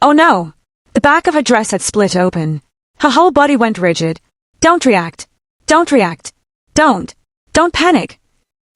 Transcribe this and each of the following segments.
Oh no! The back of her dress had split open. Her whole body went rigid. Don't react. Don't react. Don't panic.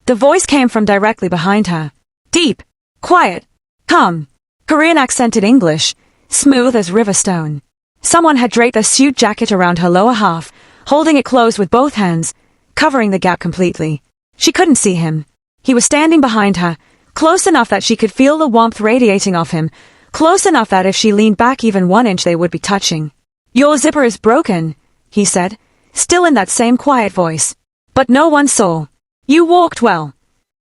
The voice came from directly behind her. Deep, quiet, calm, Korean accented English, smooth as river stone. Someone had draped a suit jacket around her lower half, holding it closed with both hands, covering the gap completely. She couldn't see him. He was standing behind her, close enough that she could feel the warmth radiating off him, close enough that if she leaned back even 1 inch they would be touching. Your zipper is broken, he said, still in that same quiet voice. But no one saw. You walked well.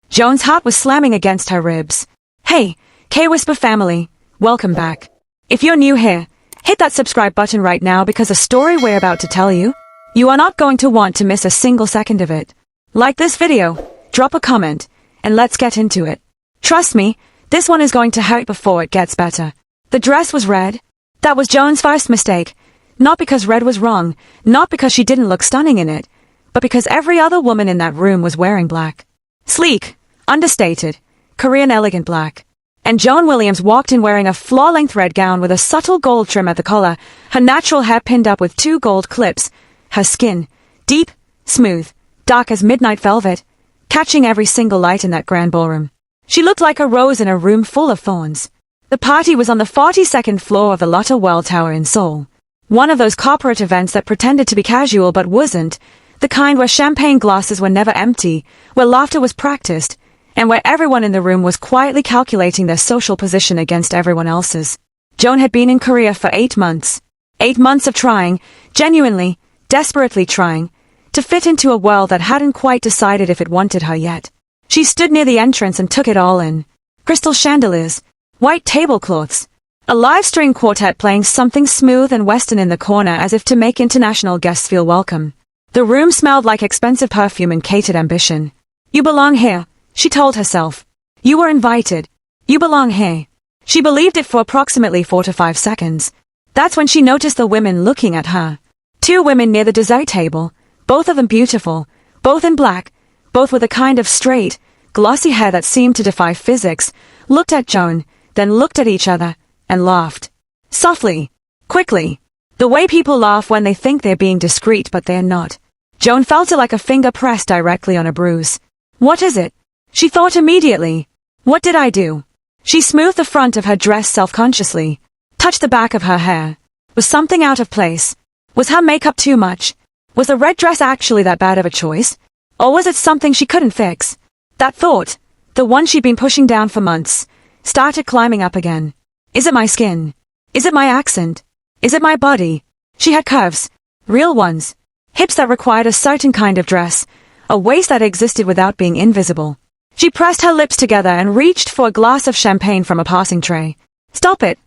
Joan's heart was slamming against her ribs. Hey, K-Whisper family, welcome back. If you're new here, hit that subscribe button right now because the story we're about to tell you are not going to want to miss a single second of it. Like this video, drop a comment, and let's get into it. Trust me, this one is going to hurt before it gets better. The dress was red. That was Joan's first mistake. Not because red was wrong, not because she didn't look stunning in it, but because every other woman in that room was wearing black. Sleek, understated, Korean elegant black. And Joan Williams walked in wearing a floor-length red gown with a subtle gold trim at the collar, her natural hair pinned up with 2 gold clips, her skin, deep, smooth, dark as midnight velvet, catching every single light in that grand ballroom. She looked like a rose in a room full of thorns. The party was on the 42nd floor of the Lotte World Tower in Seoul. One of those corporate events that pretended to be casual but wasn't, the kind where champagne glasses were never empty, where laughter was practiced, and where everyone in the room was quietly calculating their social position against everyone else's. Joan had been in Korea for 8 months. 8 months of trying, genuinely, desperately trying, to fit into a world that hadn't quite decided if it wanted her yet. She stood near the entrance and took it all in. Crystal chandeliers, white tablecloths, a live string quartet playing something smooth and western in the corner as if to make international guests feel welcome. The room smelled like expensive perfume and catered ambition. You belong here, she told herself. You were invited. You belong here. She believed it for approximately 4 to 5 seconds. That's when she noticed the women looking at her. 2 women near the dessert table, both of them beautiful, both in black, both with a kind of straight, glossy hair that seemed to defy physics, looked at Joan, then looked at each other, and laughed. Softly, quickly. The way people laugh when they think they're being discreet but they're not. Joan felt it like a finger pressed directly on a bruise. What is it? She thought immediately. What did I do? She smoothed the front of her dress self-consciously, touched the back of her hair. Was something out of place? Was her makeup too much? Was the red dress actually that bad of a choice? Or was it something she couldn't fix? That thought, the one she'd been pushing down for months, started climbing up again. Is it my skin? Is it my accent? Is it my body? She had curves, real ones, hips that required a certain kind of dress, a waist that existed without being invisible. She pressed her lips together and reached for a glass of champagne from a passing tray. Stop it,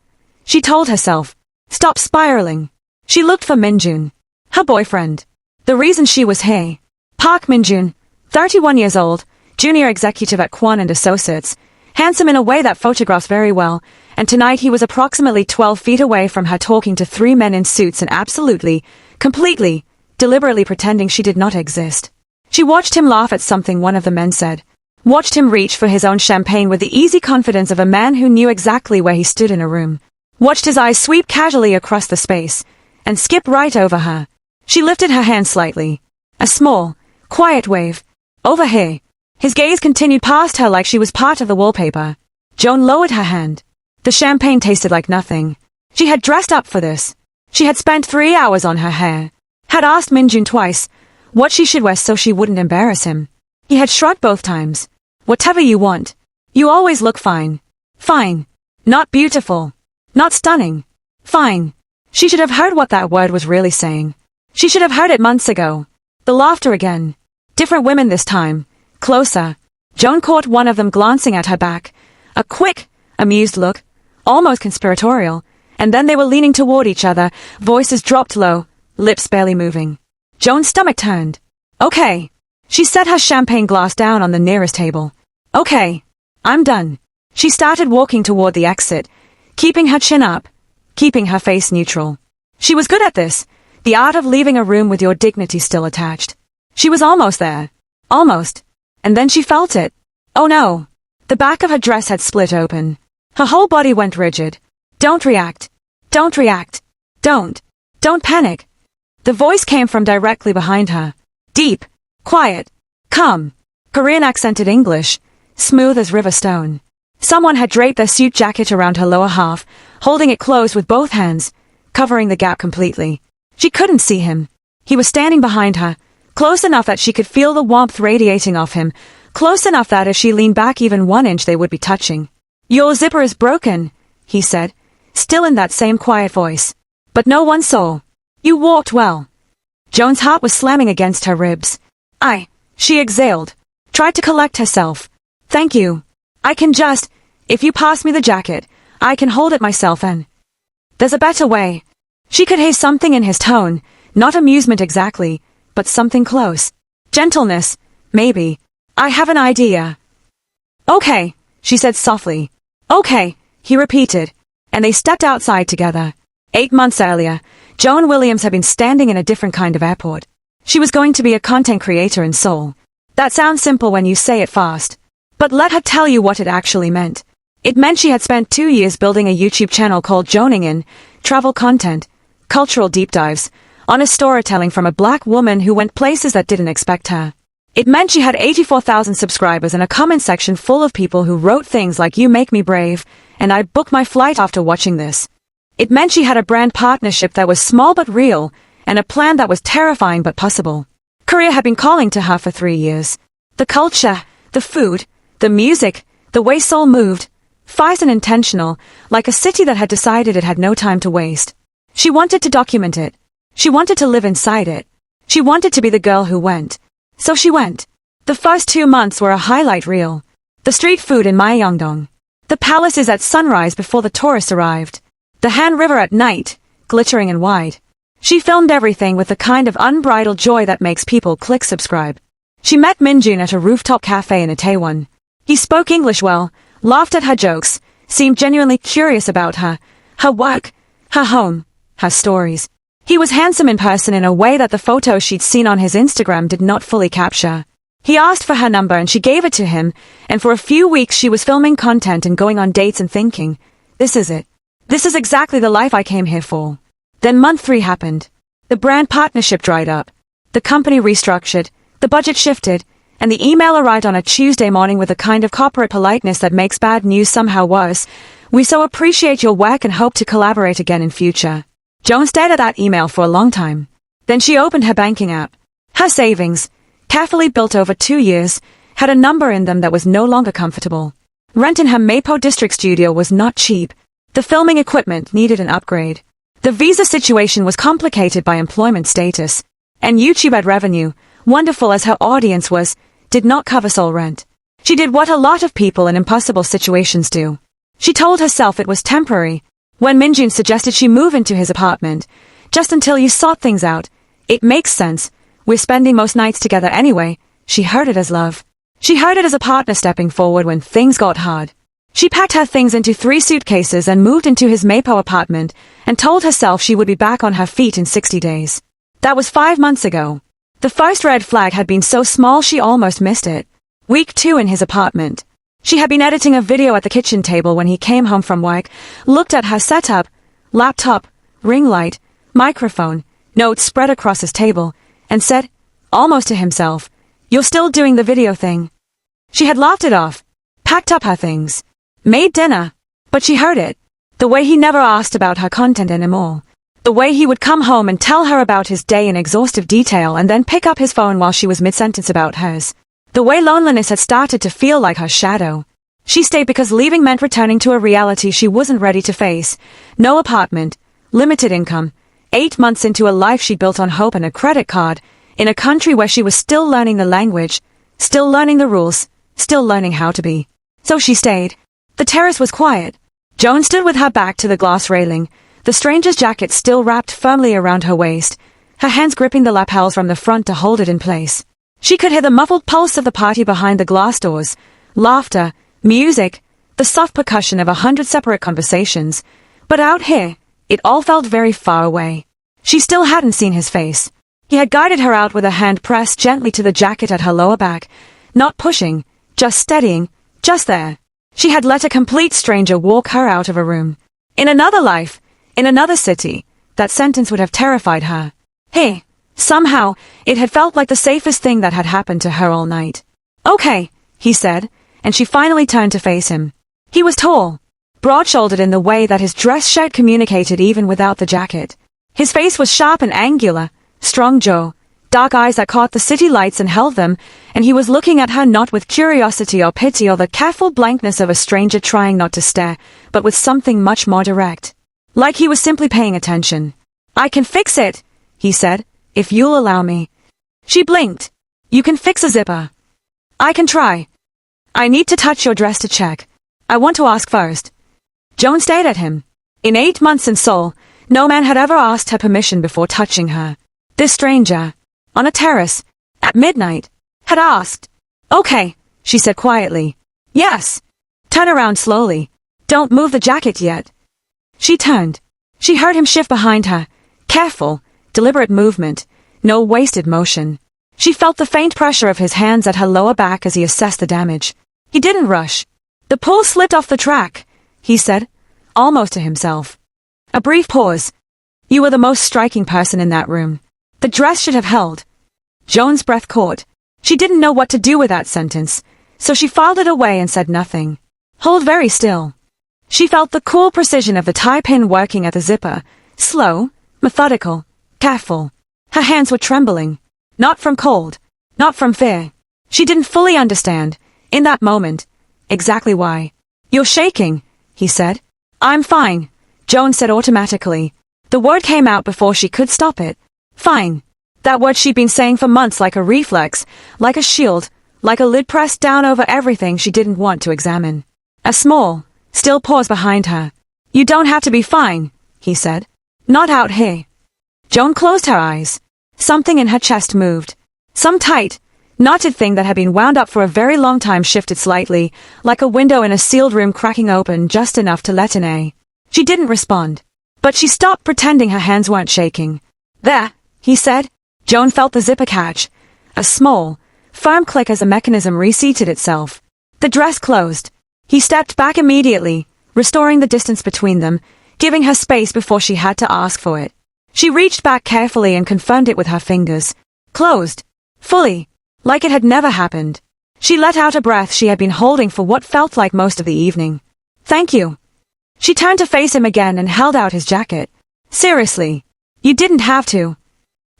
she told herself. Stop spiraling. She looked for Minjun, her boyfriend. The reason she was here. Park Minjun, 31 years old, junior executive at Kwon and Associates, handsome in a way that photographs very well, and tonight he was approximately 12 feet away from her talking to 3 men in suits and absolutely, completely, deliberately pretending she did not exist. She watched him laugh at something one of the men said. Watched him reach for his own champagne with the easy confidence of a man who knew exactly where he stood in a room. Watched his eyes sweep casually across the space, and skip right over her. She lifted her hand slightly. A small, quiet wave. Over here. His gaze continued past her like she was part of the wallpaper. Joan lowered her hand. The champagne tasted like nothing. She had dressed up for this. She had spent 3 hours on her hair. Had asked Minjun twice what she should wear so she wouldn't embarrass him. He had shrugged both times. Whatever you want. You always look fine. Fine. Not beautiful. Not stunning. Fine. She should have heard what that word was really saying. She should have heard it months ago. The laughter again. Different women this time. Closer. Joan caught one of them glancing at her back. A quick, amused look. Almost conspiratorial. And then they were leaning toward each other, voices dropped low, lips barely moving. Joan's stomach turned. Okay. She set her champagne glass down on the nearest table. Okay. I'm done. She started walking toward the exit, keeping her chin up, keeping her face neutral. She was good at this, the art of leaving a room with your dignity still attached. She was almost there. Almost. And then she felt it. Oh no. The back of her dress had split open. Her whole body went rigid. Don't react. Don't react. Don't panic. The voice came from directly behind her. Deep, quiet, calm, Korean accented English, smooth as river stone. Someone had draped their suit jacket around her lower half, holding it closed with both hands, covering the gap completely. She couldn't see him. He was standing behind her, close enough that she could feel the warmth radiating off him, close enough that if she leaned back even 1 inch they would be touching. Your zipper is broken, he said, still in that same quiet voice. But no one saw. You walked well. Joan's heart was slamming against her ribs. She exhaled, tried to collect herself. Thank you. I can just, if you pass me the jacket, I can hold it myself and... There's a better way. She could hear something in his tone, not amusement exactly, but something close. Gentleness, maybe. I have an idea. Okay, she said softly. Okay, he repeated, and they stepped outside together. 8 months earlier, Joan Williams had been standing in a different kind of airport. She was going to be a content creator in Seoul. That sounds simple when you say it fast. But let her tell you what it actually meant. It meant she had spent 2 years building a YouTube channel called Joaning In, travel content, cultural deep dives, honest storytelling from a black woman who went places that didn't expect her. It meant she had 84,000 subscribers and a comment section full of people who wrote things like "You make me brave," and "I booked my flight after watching this." It meant she had a brand partnership that was small but real, and a plan that was terrifying but possible. Korea had been calling to her for 3 years. The culture, the food, the music, the way Seoul moved, fast and intentional, like a city that had decided it had no time to waste. She wanted to document it. She wanted to live inside it. She wanted to be the girl who went. So she went. The first 2 months were a highlight reel. The street food in Myeongdong. The palaces at sunrise before the tourists arrived. The Han River at night, glittering and wide. She filmed everything with the kind of unbridled joy that makes people click subscribe. She met Minjun at a rooftop cafe in Itaewon. He spoke English well, laughed at her jokes, seemed genuinely curious about her work, her home, her stories. He was handsome in person in a way that the photos she'd seen on his Instagram did not fully capture. He asked for her number and she gave it to him, and for a few weeks she was filming content and going on dates and thinking, this is it. This is exactly the life I came here for. Then month 3 happened. The brand partnership dried up. The company restructured, the budget shifted, and the email arrived on a Tuesday morning with a kind of corporate politeness that makes bad news somehow worse. We so appreciate your work and hope to collaborate again in future. Joan stared at that email for a long time. Then she opened her banking app. Her savings, carefully built over 2 years, had a number in them that was no longer comfortable. Rent in her Mapo district studio was not cheap. The filming equipment needed an upgrade. The visa situation was complicated by employment status. And YouTube ad revenue, wonderful as her audience was, did not cover sole rent. She did what a lot of people in impossible situations do. She told herself it was temporary. When Minjun suggested she move into his apartment, just until you sort things out, it makes sense. We're spending most nights together anyway. She heard it as love. She heard it as a partner stepping forward when things got hard. She packed her things into 3 suitcases and moved into his Mapo apartment and told herself she would be back on her feet in 60 days. That was 5 months ago. The first red flag had been so small she almost missed it. Week 2 in his apartment. She had been editing a video at the kitchen table when he came home from work, looked at her setup, laptop, ring light, microphone, notes spread across his table, and said, almost to himself, "You're still doing the video thing." She had laughed it off, packed up her things, made dinner, but she heard it. The way he never asked about her content anymore. The way he would come home and tell her about his day in exhaustive detail and then pick up his phone while she was mid-sentence about hers. The way loneliness had started to feel like her shadow. She stayed because leaving meant returning to a reality she wasn't ready to face. No apartment, limited income, 8 months into a life she built on hope and a credit card, in a country where she was still learning the language, still learning the rules, still learning how to be. So she stayed. The terrace was quiet. Joan stood with her back to the glass railing, the stranger's jacket still wrapped firmly around her waist, her hands gripping the lapels from the front to hold it in place. She could hear the muffled pulse of the party behind the glass doors, laughter, music, the soft percussion of 100 separate conversations. But out here, it all felt very far away. She still hadn't seen his face. He had guided her out with a hand pressed gently to the jacket at her lower back, not pushing, just steadying, just there. She had let a complete stranger walk her out of a room. In another life, In another city, that sentence would have terrified her. Hey, somehow, it had felt like the safest thing that had happened to her all night. Okay, he said, and she finally turned to face him. He was tall, broad-shouldered in the way that his dress shirt communicated even without the jacket. His face was sharp and angular, strong jaw, dark eyes that caught the city lights and held them, and he was looking at her not with curiosity or pity or the careful blankness of a stranger trying not to stare, but with something much more direct. Like he was simply paying attention. I can fix it, he said, if you'll allow me. She blinked. You can fix a zipper. I can try. I need to touch your dress to check. I want to ask first. Joan stared at him. In 8 months in Seoul, no man had ever asked her permission before touching her. This stranger, on a terrace, at midnight, had asked. Okay, she said quietly. Yes. Turn around slowly. Don't move the jacket yet. She turned. She heard him shift behind her. Careful, deliberate movement, no wasted motion. She felt the faint pressure of his hands at her lower back as he assessed the damage. He didn't rush. The pull slipped off the track, he said, almost to himself. A brief pause. You were the most striking person in that room. The dress should have held. Joan's breath caught. She didn't know what to do with that sentence, so she filed it away and said nothing. Hold very still. She felt the cool precision of the tie pin working at the zipper, slow, methodical, careful. Her hands were trembling. Not from cold, not from fear. She didn't fully understand, in that moment, exactly why. You're shaking, he said. I'm fine, Joan said automatically. The word came out before she could stop it. Fine. That word she'd been saying for months like a reflex, like a shield, like a lid pressed down over everything she didn't want to examine. A small, still pause behind her. You don't have to be fine, he said. Not out here. Joan closed her eyes. Something in her chest moved. Some tight, knotted thing that had been wound up for a very long time shifted slightly, like a window in a sealed room cracking open just enough to let in air. She didn't respond. But she stopped pretending her hands weren't shaking. There, he said. Joan felt the zipper catch. A small, firm click as the mechanism reseated itself. The dress closed. He stepped back immediately, restoring the distance between them, giving her space before she had to ask for it. She reached back carefully and confirmed it with her fingers. Closed. Fully. Like it had never happened. She let out a breath she had been holding for what felt like most of the evening. Thank you. She turned to face him again and held out his jacket. Seriously. You didn't have to.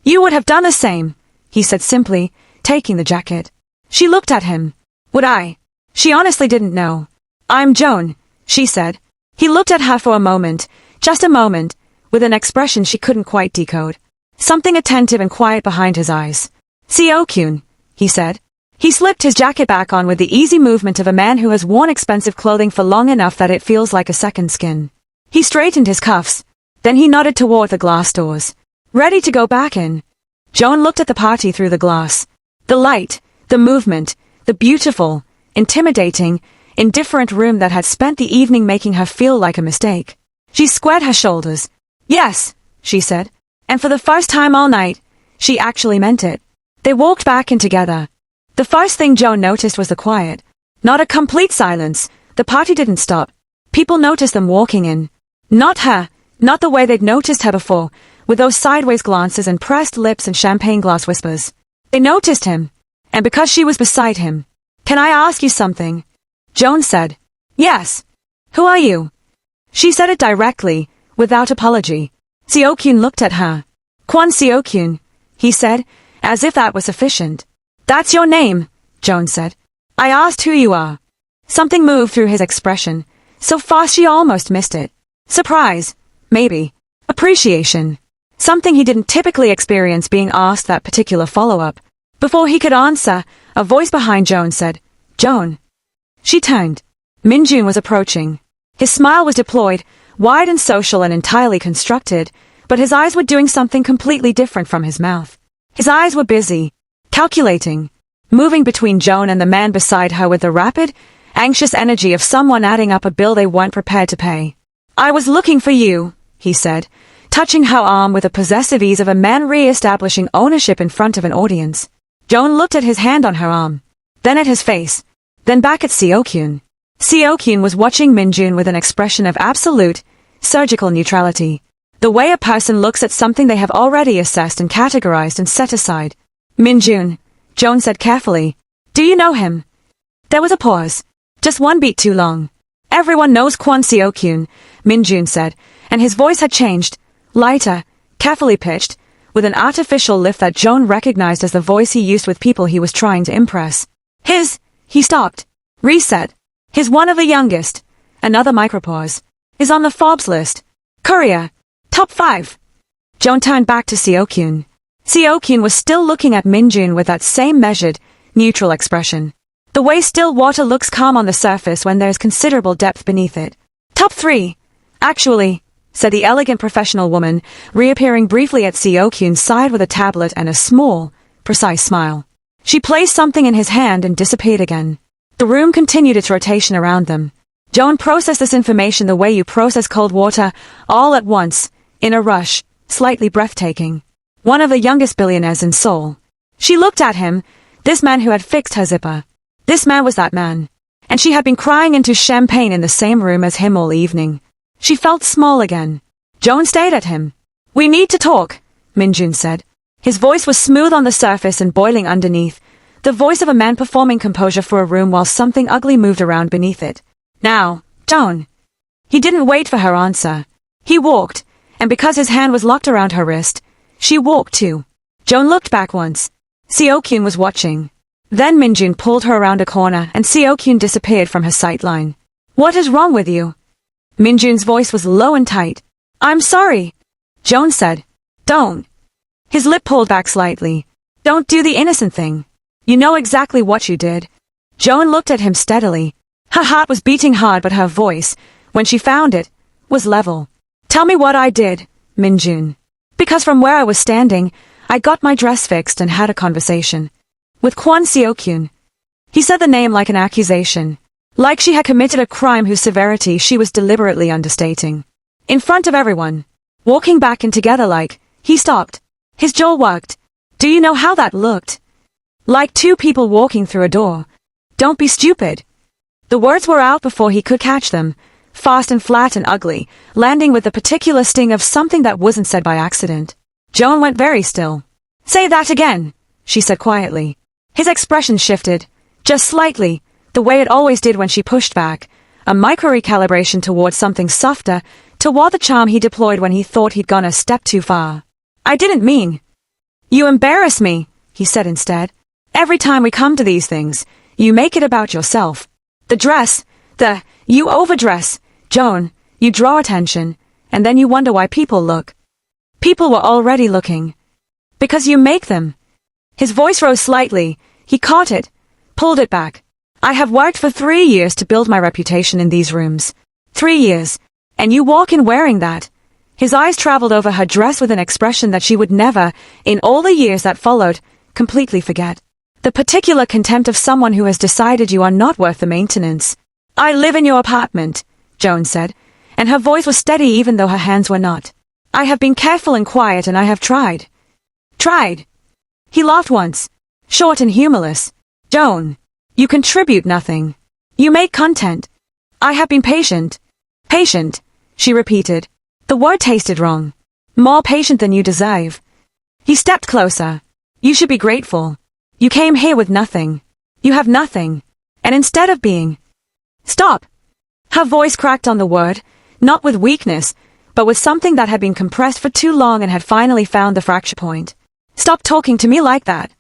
You would have done the same, he said simply, taking the jacket. She looked at him. Would I? She honestly didn't know. I'm Joan, she said. He looked at her for a moment, just a moment, with an expression she couldn't quite decode. Something attentive and quiet behind his eyes. Seo-kyun, he said. He slipped his jacket back on with the easy movement of a man who has worn expensive clothing for long enough that it feels like a second skin. He straightened his cuffs. Then he nodded toward the glass doors. Ready to go back in. Joan looked at the party through the glass. The light, the movement, the beautiful, intimidating, indifferent room that had spent the evening making her feel like a mistake. She squared her shoulders. Yes, she said. And for the first time all night, she actually meant it. They walked back in together. The first thing Joan noticed was the quiet. Not a complete silence. The party didn't stop. People noticed them walking in. Not her, not the way they'd noticed her before, with those sideways glances and pressed lips and champagne glass whispers. They noticed him. And because she was beside him. Can I ask you something? Joan said. Yes. Who are you? She said it directly, without apology. Seo-kyun looked at her. Kwon Seo-kyun, he said, as if that was sufficient. That's your name, Joan said. I asked who you are. Something moved through his expression, so fast she almost missed it. Surprise, maybe. Appreciation. Something he didn't typically experience being asked that particular follow-up. Before he could answer, a voice behind Joan said, Joan. She turned. Minjun was approaching. His smile was deployed, wide and social and entirely constructed, but his eyes were doing something completely different from his mouth. His eyes were busy, calculating, moving between Joan and the man beside her with the rapid, anxious energy of someone adding up a bill they weren't prepared to pay. I was looking for you, he said, touching her arm with the possessive ease of a man re-establishing ownership in front of an audience. Joan looked at his hand on her arm, then at his face, then back at Seo-kyun. Seo-kyun was watching Minjun with an expression of absolute, Surgical neutrality. The way a person looks at something they have already assessed and categorized and set aside. Minjun, Joan said carefully. Do you know him? There was a pause. Just one beat too long. Everyone knows Kwon Seo-kyun, Minjun said, and his voice had changed, lighter, carefully pitched, with an artificial lift that Joan recognized as the voice he used with people he was trying to impress. He stopped. Reset. He's one of the youngest. Another micropause. Is on the Forbes list. Korea. Top 5. Joan turned back to Seo-kyun. Seo-kyun was still looking at Minjun with that same measured, neutral expression. The way still water looks calm on the surface when there's considerable depth beneath it. Top 3. Actually, said the elegant professional woman, reappearing briefly at Seo-kyun's side with a tablet and a small, precise smile. She placed something in his hand and disappeared again. The room continued its rotation around them. Joan processed this information the way you process cold water, all at once, in a rush, slightly breathtaking. One of the youngest billionaires in Seoul. She looked at him, this man who had fixed her zipper. This man was that man. And she had been crying into champagne in the same room as him all evening. She felt small again. Joan stared at him. We need to talk, Minjun said. His voice was smooth on the surface and boiling underneath, the voice of a man performing composure for a room while something ugly moved around beneath it. Now, Joan. He didn't wait for her answer. He walked, and because his hand was locked around her wrist, she walked too. Joan looked back once. Seo-kyun was watching. Then Minjun pulled her around a corner and Seo-kyun disappeared from her sight line. What is wrong with you? Minjun's voice was low and tight. I'm sorry, Joan said. Don't. His lip pulled back slightly. Don't do the innocent thing. You know exactly what you did. Joan looked at him steadily. Her heart was beating hard but her voice, when she found it, was level. Tell me what I did, Minjun. Because from where I was standing, I got my dress fixed and had a conversation. With Kwon Seo-kyun. He said the name like an accusation. Like she had committed a crime whose severity she was deliberately understating. In front of everyone. Walking back and together like, he stopped. His jaw worked. Do you know how that looked? Like two people walking through a door. Don't be stupid. The words were out before he could catch them, fast and flat and ugly, landing with the particular sting of something that wasn't said by accident. Joan went very still. Say that again, she said quietly. His expression shifted, just slightly, the way it always did when she pushed back, a micro-recalibration towards something softer, toward the charm he deployed when he thought he'd gone a step too far. I didn't mean. You embarrass me, he said instead. Every time we come to these things, you make it about yourself. The dress, you overdress, Joan, you draw attention, and then you wonder why people look. People were already looking. Because you make them. His voice rose slightly, he caught it, pulled it back. I have worked for 3 years to build my reputation in these rooms. 3 years, and you walk in wearing that. His eyes traveled over her dress with an expression that she would never, in all the years that followed, completely forget. The particular contempt of someone who has decided you are not worth the maintenance. I live in your apartment, Joan said, and her voice was steady even though her hands were not. I have been careful and quiet and I have tried. Tried. He laughed once, short and humorless. Joan, you contribute nothing. You make content. I have been patient. Patient, she repeated. The word tasted wrong. More patient than you deserve. He stepped closer. You should be grateful. You came here with nothing. You have nothing. And instead of being... Stop! Her voice cracked on the word, not with weakness, but with something that had been compressed for too long and had finally found the fracture point. Stop talking to me like that.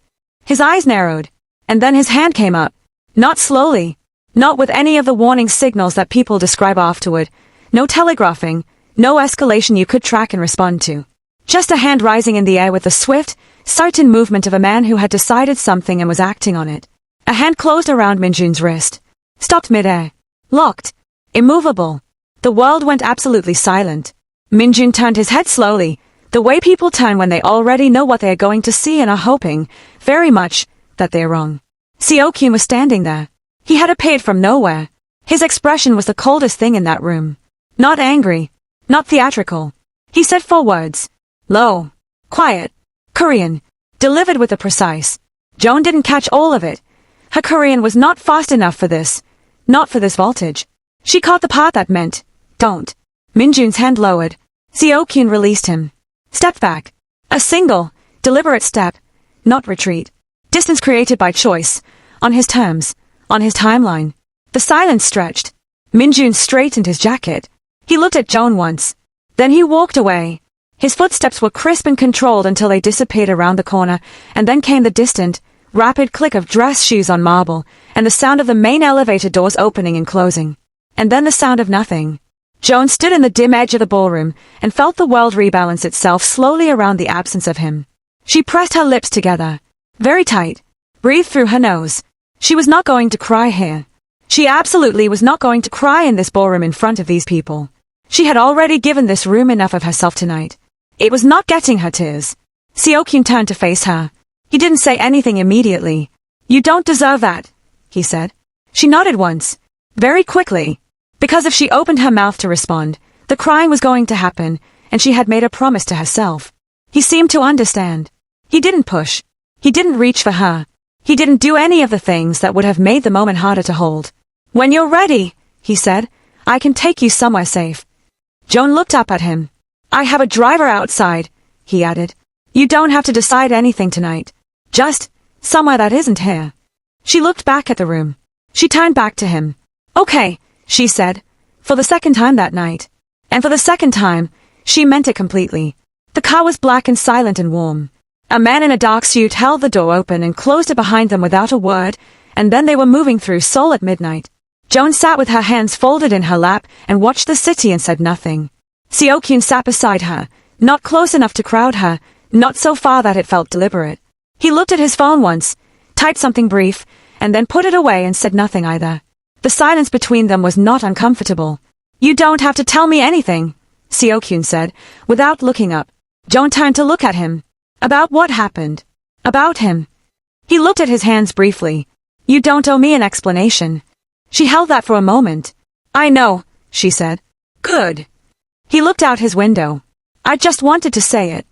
His eyes narrowed, and then his hand came up. Not slowly. Not with any of the warning signals that people describe afterward. No telegraphing. No escalation you could track and respond to. Just a hand rising in the air with the swift, certain movement of a man who had decided something and was acting on it. A hand closed around Minjun's wrist. Stopped midair. Locked. Immovable. The world went absolutely silent. Minjun turned his head slowly, the way people turn when they already know what they are going to see and are hoping, very much, that they are wrong. Seo-kyun was standing there. He had appeared from nowhere. His expression was the coldest thing in that room. Not angry. Not theatrical. He said 4 words. Low. Quiet. Korean, delivered with a precise. Joan didn't catch all of it. Her Korean was not fast enough for this. Not for this voltage. She caught the part that meant, don't. Minjun's hand lowered. Seo-kyun released him. Step back. A single, deliberate step, not retreat. Distance created by choice, on his terms, on his timeline. The silence stretched. Minjun straightened his jacket. He looked at Joan once. Then he walked away. His footsteps were crisp and controlled until they disappeared around the corner, and then came the distant, rapid click of dress shoes on marble, and the sound of the main elevator doors opening and closing. And then the sound of nothing. Joan stood in the dim edge of the ballroom and felt the world rebalance itself slowly around the absence of him. She pressed her lips together, very tight, breathed through her nose. She was not going to cry here. She absolutely was not going to cry in this ballroom in front of these people. She had already given this room enough of herself tonight. It was not getting her tears. Seo-kyun turned to face her. He didn't say anything immediately. You don't deserve that, he said. She nodded once, very quickly, because if she opened her mouth to respond, the crying was going to happen, and she had made a promise to herself. He seemed to understand. He didn't push. He didn't reach for her. He didn't do any of the things that would have made the moment harder to hold. When you're ready, he said, I can take you somewhere safe. Joan looked up at him. I have a driver outside, he added. You don't have to decide anything tonight. Just somewhere that isn't here. She looked back at the room. She turned back to him. Okay, she said, for the second time that night. And for the second time, she meant it completely. The car was black and silent and warm. A man in a dark suit held the door open and closed it behind them without a word, and then they were moving through Seoul at midnight. Joan sat with her hands folded in her lap and watched the city and said nothing. Seo-kyun sat beside her, not close enough to crowd her, not so far that it felt deliberate. He looked at his phone once, typed something brief, and then put it away and said nothing either. The silence between them was not uncomfortable. You don't have to tell me anything, Seo-kyun said, without looking up. Joan turned to look at him. About what happened? About him. He looked at his hands briefly. You don't owe me an explanation. She held that for a moment. I know, she said. Good. He looked out his window. I just wanted to say it.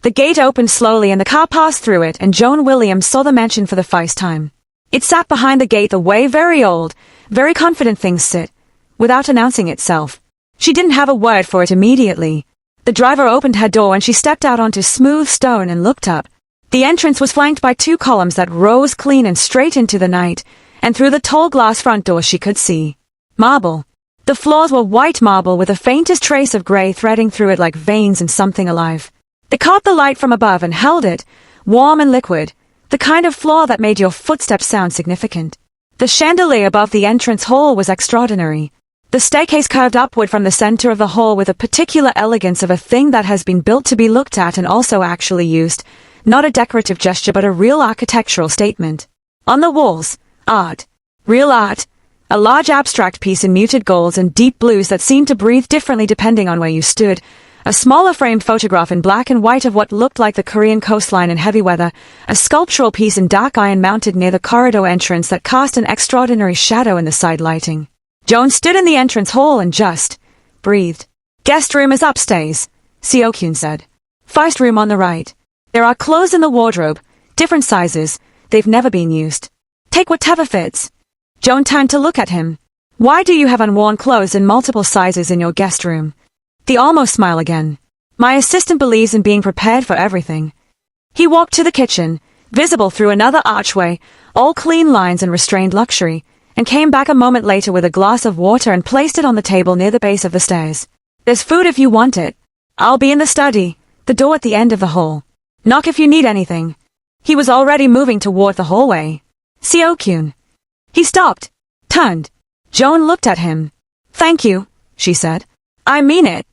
The gate opened slowly and the car passed through it, and Joan Williams saw the mansion for the first time. It sat behind the gate the way very old, very confident things sit, without announcing itself. She didn't have a word for it immediately. The driver opened her door and she stepped out onto smooth stone and looked up. The entrance was flanked by two columns that rose clean and straight into the night, and through the tall glass front door she could see marble. The floors were white marble with the faintest trace of gray threading through it like veins in something alive. They caught the light from above and held it, warm and liquid, the kind of floor that made your footsteps sound significant. The chandelier above the entrance hall was extraordinary. The staircase curved upward from the center of the hall with a particular elegance of a thing that has been built to be looked at and also actually used, not a decorative gesture but a real architectural statement. On the walls, art. Real art. A large abstract piece in muted golds and deep blues that seemed to breathe differently depending on where you stood. A smaller framed photograph in black and white of what looked like the Korean coastline in heavy weather. A sculptural piece in dark iron mounted near the corridor entrance that cast an extraordinary shadow in the side lighting. Joan stood in the entrance hall and just breathed. Guest room is upstairs, Seo-kyun said. First room on the right. There are clothes in the wardrobe, different sizes, they've never been used. Take whatever fits. Joan turned to look at him. Why do you have unworn clothes in multiple sizes in your guest room? The almost smile again. My assistant believes in being prepared for everything. He walked to the kitchen, visible through another archway, all clean lines and restrained luxury, and came back a moment later with a glass of water and placed it on the table near the base of the stairs. There's food if you want it. I'll be in the study, the door at the end of the hall. Knock if you need anything. He was already moving toward the hallway. Seo-kyun. He stopped, turned. Joan looked at him. Thank you, she said. I mean it.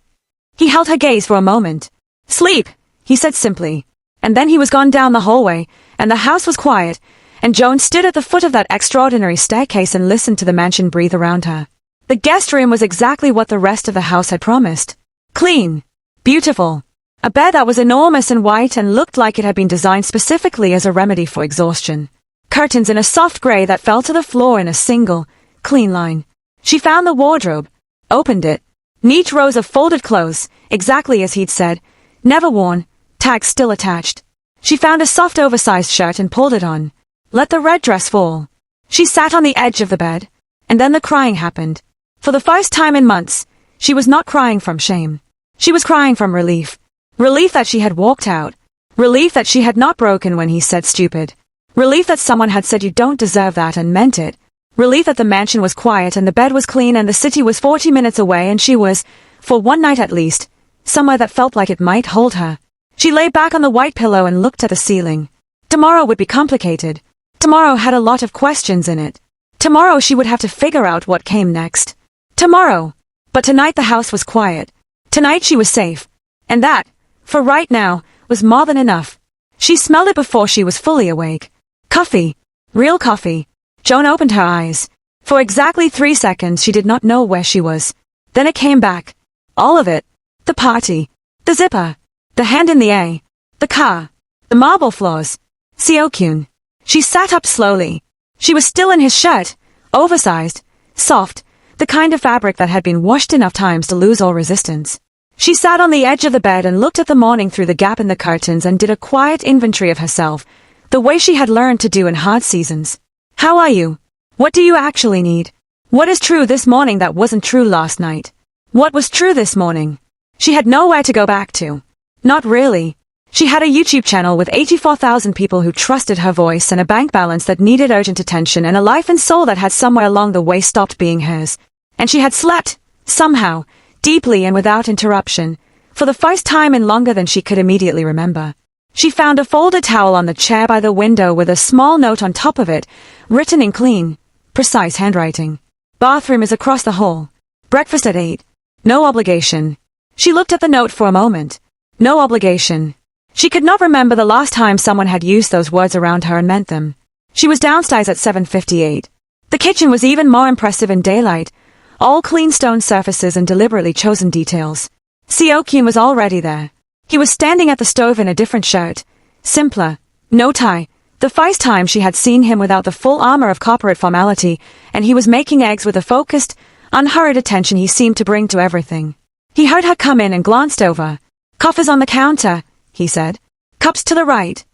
He held her gaze for a moment. Sleep, he said simply. And then he was gone down the hallway, and the house was quiet, and Joan stood at the foot of that extraordinary staircase and listened to the mansion breathe around her. The guest room was exactly what the rest of the house had promised. Clean. Beautiful. A bed that was enormous and white and looked like it had been designed specifically as a remedy for exhaustion. Curtains in a soft gray that fell to the floor in a single, clean line. She found the wardrobe, opened it. Neat rows of folded clothes, exactly as he'd said, never worn, tags still attached. She found a soft oversized shirt and pulled it on. Let the red dress fall. She sat on the edge of the bed, and then the crying happened. For the first time in months, She was not crying from shame. She was crying from relief. Relief that she had walked out. Relief that she had not broken when he said stupid. Relief that someone had said you don't deserve that and meant it. Relief that the mansion was quiet and the bed was clean and the city was 40 minutes away and she was, for one night at least, somewhere that felt like it might hold her. She lay back on the white pillow and looked at the ceiling. Tomorrow would be complicated. Tomorrow had a lot of questions in it. Tomorrow she would have to figure out what came next. Tomorrow. But tonight the house was quiet. Tonight she was safe. And that, for right now, was more than enough. She smelled it before she was fully awake. Coffee. Real coffee. Joan opened her eyes. For exactly 3 seconds she did not know where she was. Then it came back. All of it. The party. The zipper. The hand in the A. The car. The marble floors. Seo-kyun. She sat up slowly. She was still in his shirt. Oversized. Soft. The kind of fabric that had been washed enough times to lose all resistance. She sat on the edge of the bed and looked at the morning through the gap in the curtains and did a quiet inventory of herself, the way she had learned to do in hard seasons. How are you? What do you actually need? What is true this morning that wasn't true last night? What was true this morning? She had nowhere to go back to. Not really. She had a YouTube channel with 84,000 people who trusted her voice and a bank balance that needed urgent attention and a life and soul that had somewhere along the way stopped being hers. And she had slept, somehow, deeply and without interruption, for the first time in longer than she could immediately remember. She found a folded towel on the chair by the window with a small note on top of it, written in clean, precise handwriting. Bathroom is across the hall. Breakfast at 8. No obligation. She looked at the note for a moment. No obligation. She could not remember the last time someone had used those words around her and meant them. She was downstairs at 7:58. The kitchen was even more impressive in daylight, all clean stone surfaces and deliberately chosen details. Seo-kyun was already there. He was standing at the stove in a different shirt. Simpler. No tie. The first time she had seen him without the full armor of corporate formality, and he was making eggs with the focused, unhurried attention he seemed to bring to everything. He heard her come in and glanced over. Coffee's on the counter, he said. Cups to the right.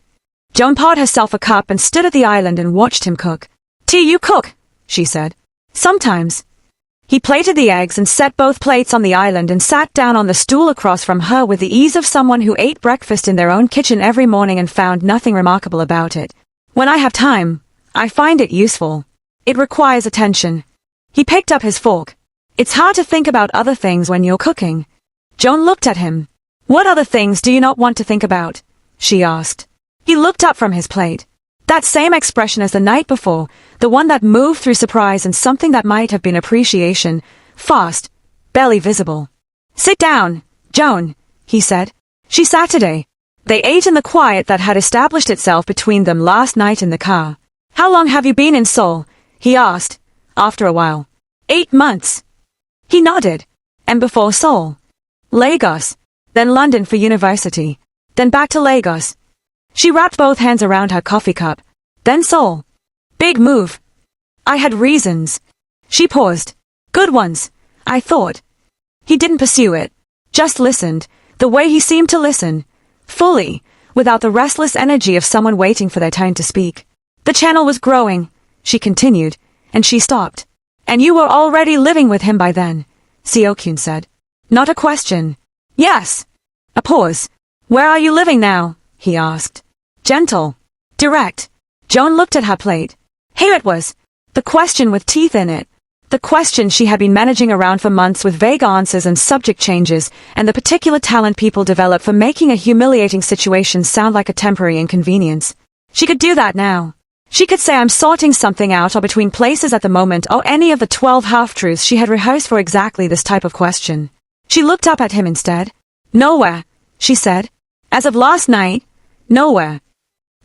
Joan poured herself a cup and stood at the island and watched him cook. Tea you cook, she said. Sometimes. He plated the eggs and set both plates on the island and sat down on the stool across from her with the ease of someone who ate breakfast in their own kitchen every morning and found nothing remarkable about it. When I have time, I find it useful. It requires attention. He picked up his fork. It's hard to think about other things when you're cooking. Joan looked at him. What other things do you not want to think about? She asked. He looked up from his plate. That same expression as the night before, the one that moved through surprise and something that might have been appreciation, fast, barely visible. Sit down, Joan, he said. She sat today. They ate in the quiet that had established itself between them last night in the car. How long have you been in Seoul? He asked, after a while. 8 months. He nodded. And before Seoul? Lagos. Then London for university. Then back to Lagos. She wrapped both hands around her coffee cup. Then Seoul. Big move. I had reasons. She paused. Good ones, I thought. He didn't pursue it. Just listened, the way he seemed to listen. Fully, without the restless energy of someone waiting for their turn to speak. The channel was growing, she continued, and she stopped. And you were already living with him by then, Seo-kyun said. Not a question. Yes. A pause. Where are you living now? He asked. Gentle. Direct. Joan looked at her plate. Here it was. The question with teeth in it. The question she had been managing around for months with vague answers and subject changes, and the particular talent people develop for making a humiliating situation sound like a temporary inconvenience. She could do that now. She could say I'm sorting something out or between places at the moment or any of the 12 half-truths she had rehearsed for exactly this type of question. She looked up at him instead. Nowhere, she said. As of last night, nowhere.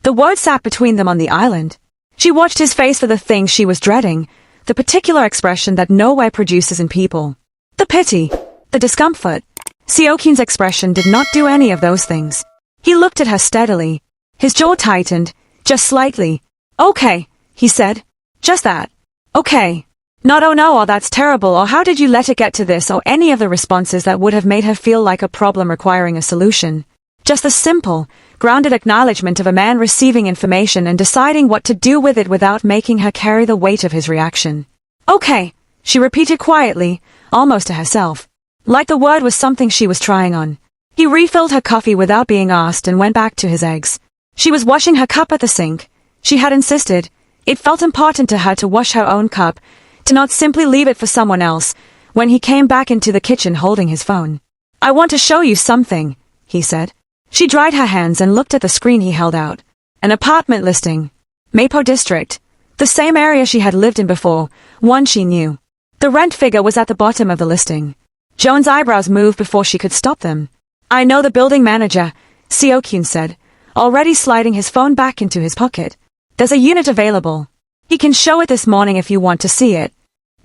The word sat between them on the island. She watched his face for the thing she was dreading, the particular expression that nowhere produces in people. The pity, the discomfort. Seo-kyun's expression did not do any of those things. He looked at her steadily. His jaw tightened, just slightly. Okay, he said. Just that. Okay. Not oh no or that's terrible or how did you let it get to this or any of the responses that would have made her feel like a problem requiring a solution. Just the simple, grounded acknowledgement of a man receiving information and deciding what to do with it without making her carry the weight of his reaction. Okay, she repeated quietly, almost to herself. Like the word was something she was trying on. He refilled her coffee without being asked and went back to his eggs. She was washing her cup at the sink. She had insisted. It felt important to her to wash her own cup, to not simply leave it for someone else, when he came back into the kitchen holding his phone. "I want to show you something," he said. She dried her hands and looked at the screen he held out. An apartment listing. Mapo District. The same area she had lived in before, one she knew. The rent figure was at the bottom of the listing. Joan's eyebrows moved before she could stop them. "I know the building manager," Seo-kyun said, already sliding his phone back into his pocket. "There's a unit available. He can show it this morning if you want to see it."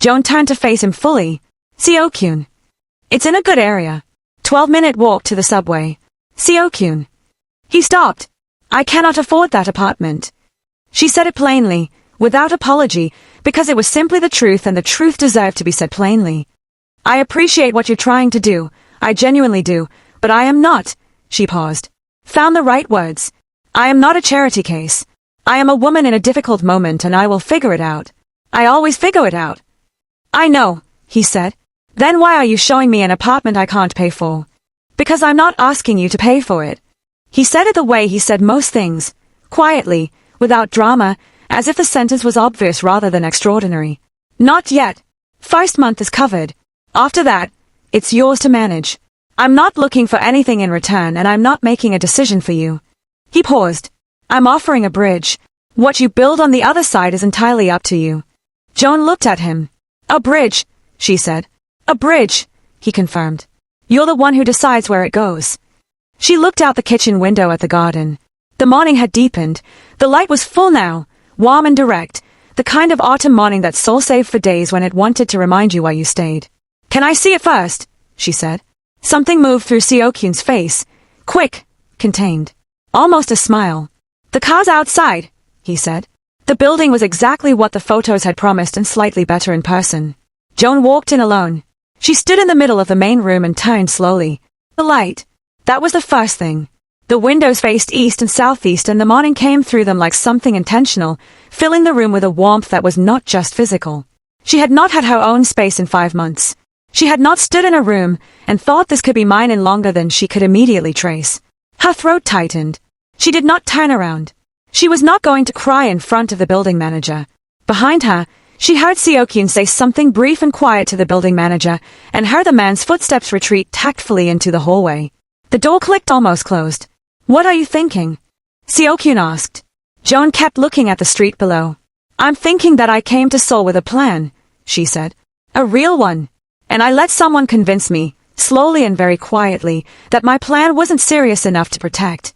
Joan turned to face him fully. "Seo-kyun. It's in a good area. 12-minute walk to the subway." "Seo-kyun." He stopped. "I cannot afford that apartment." She said it plainly, without apology, because it was simply the truth and the truth deserved to be said plainly. "I appreciate what you're trying to do, I genuinely do, but I am not," she paused. Found the right words. "I am not a charity case. I am a woman in a difficult moment and I will figure it out. I always figure it out." "I know," he said. "Then why are you showing me an apartment I can't pay for?" "Because I'm not asking you to pay for it." He said it the way he said most things, quietly, without drama, as if the sentence was obvious rather than extraordinary. "Not yet. First month is covered. After that, it's yours to manage. I'm not looking for anything in return and I'm not making a decision for you." He paused. "I'm offering a bridge. What you build on the other side is entirely up to you." Joan looked at him. "A bridge," she said. "A bridge," he confirmed. "You're the one who decides where it goes." She looked out the kitchen window at the garden. The morning had deepened. The light was full now, warm and direct, the kind of autumn morning that soul saved for days when it wanted to remind you why you stayed. "Can I see it first?" she said. Something moved through Seo-kyun's face. Quick, contained. Almost a smile. "The car's outside," he said. The building was exactly what the photos had promised and slightly better in person. Joan walked in alone. She stood in the middle of the main room and turned slowly. The light. That was the first thing. The windows faced east and southeast and the morning came through them like something intentional, filling the room with a warmth that was not just physical. She had not had her own space in 5 months. She had not stood in a room and thought this could be mine in longer than she could immediately trace. Her throat tightened. She did not turn around. She was not going to cry in front of the building manager. Behind her, she heard Seo-kyun say something brief and quiet to the building manager and heard the man's footsteps retreat tactfully into the hallway. The door clicked, almost closed. "What are you thinking?" Seo-kyun asked. Joan kept looking at the street below. "I'm thinking that I came to Seoul with a plan," she said. "A real one. And I let someone convince me, slowly and very quietly, that my plan wasn't serious enough to protect."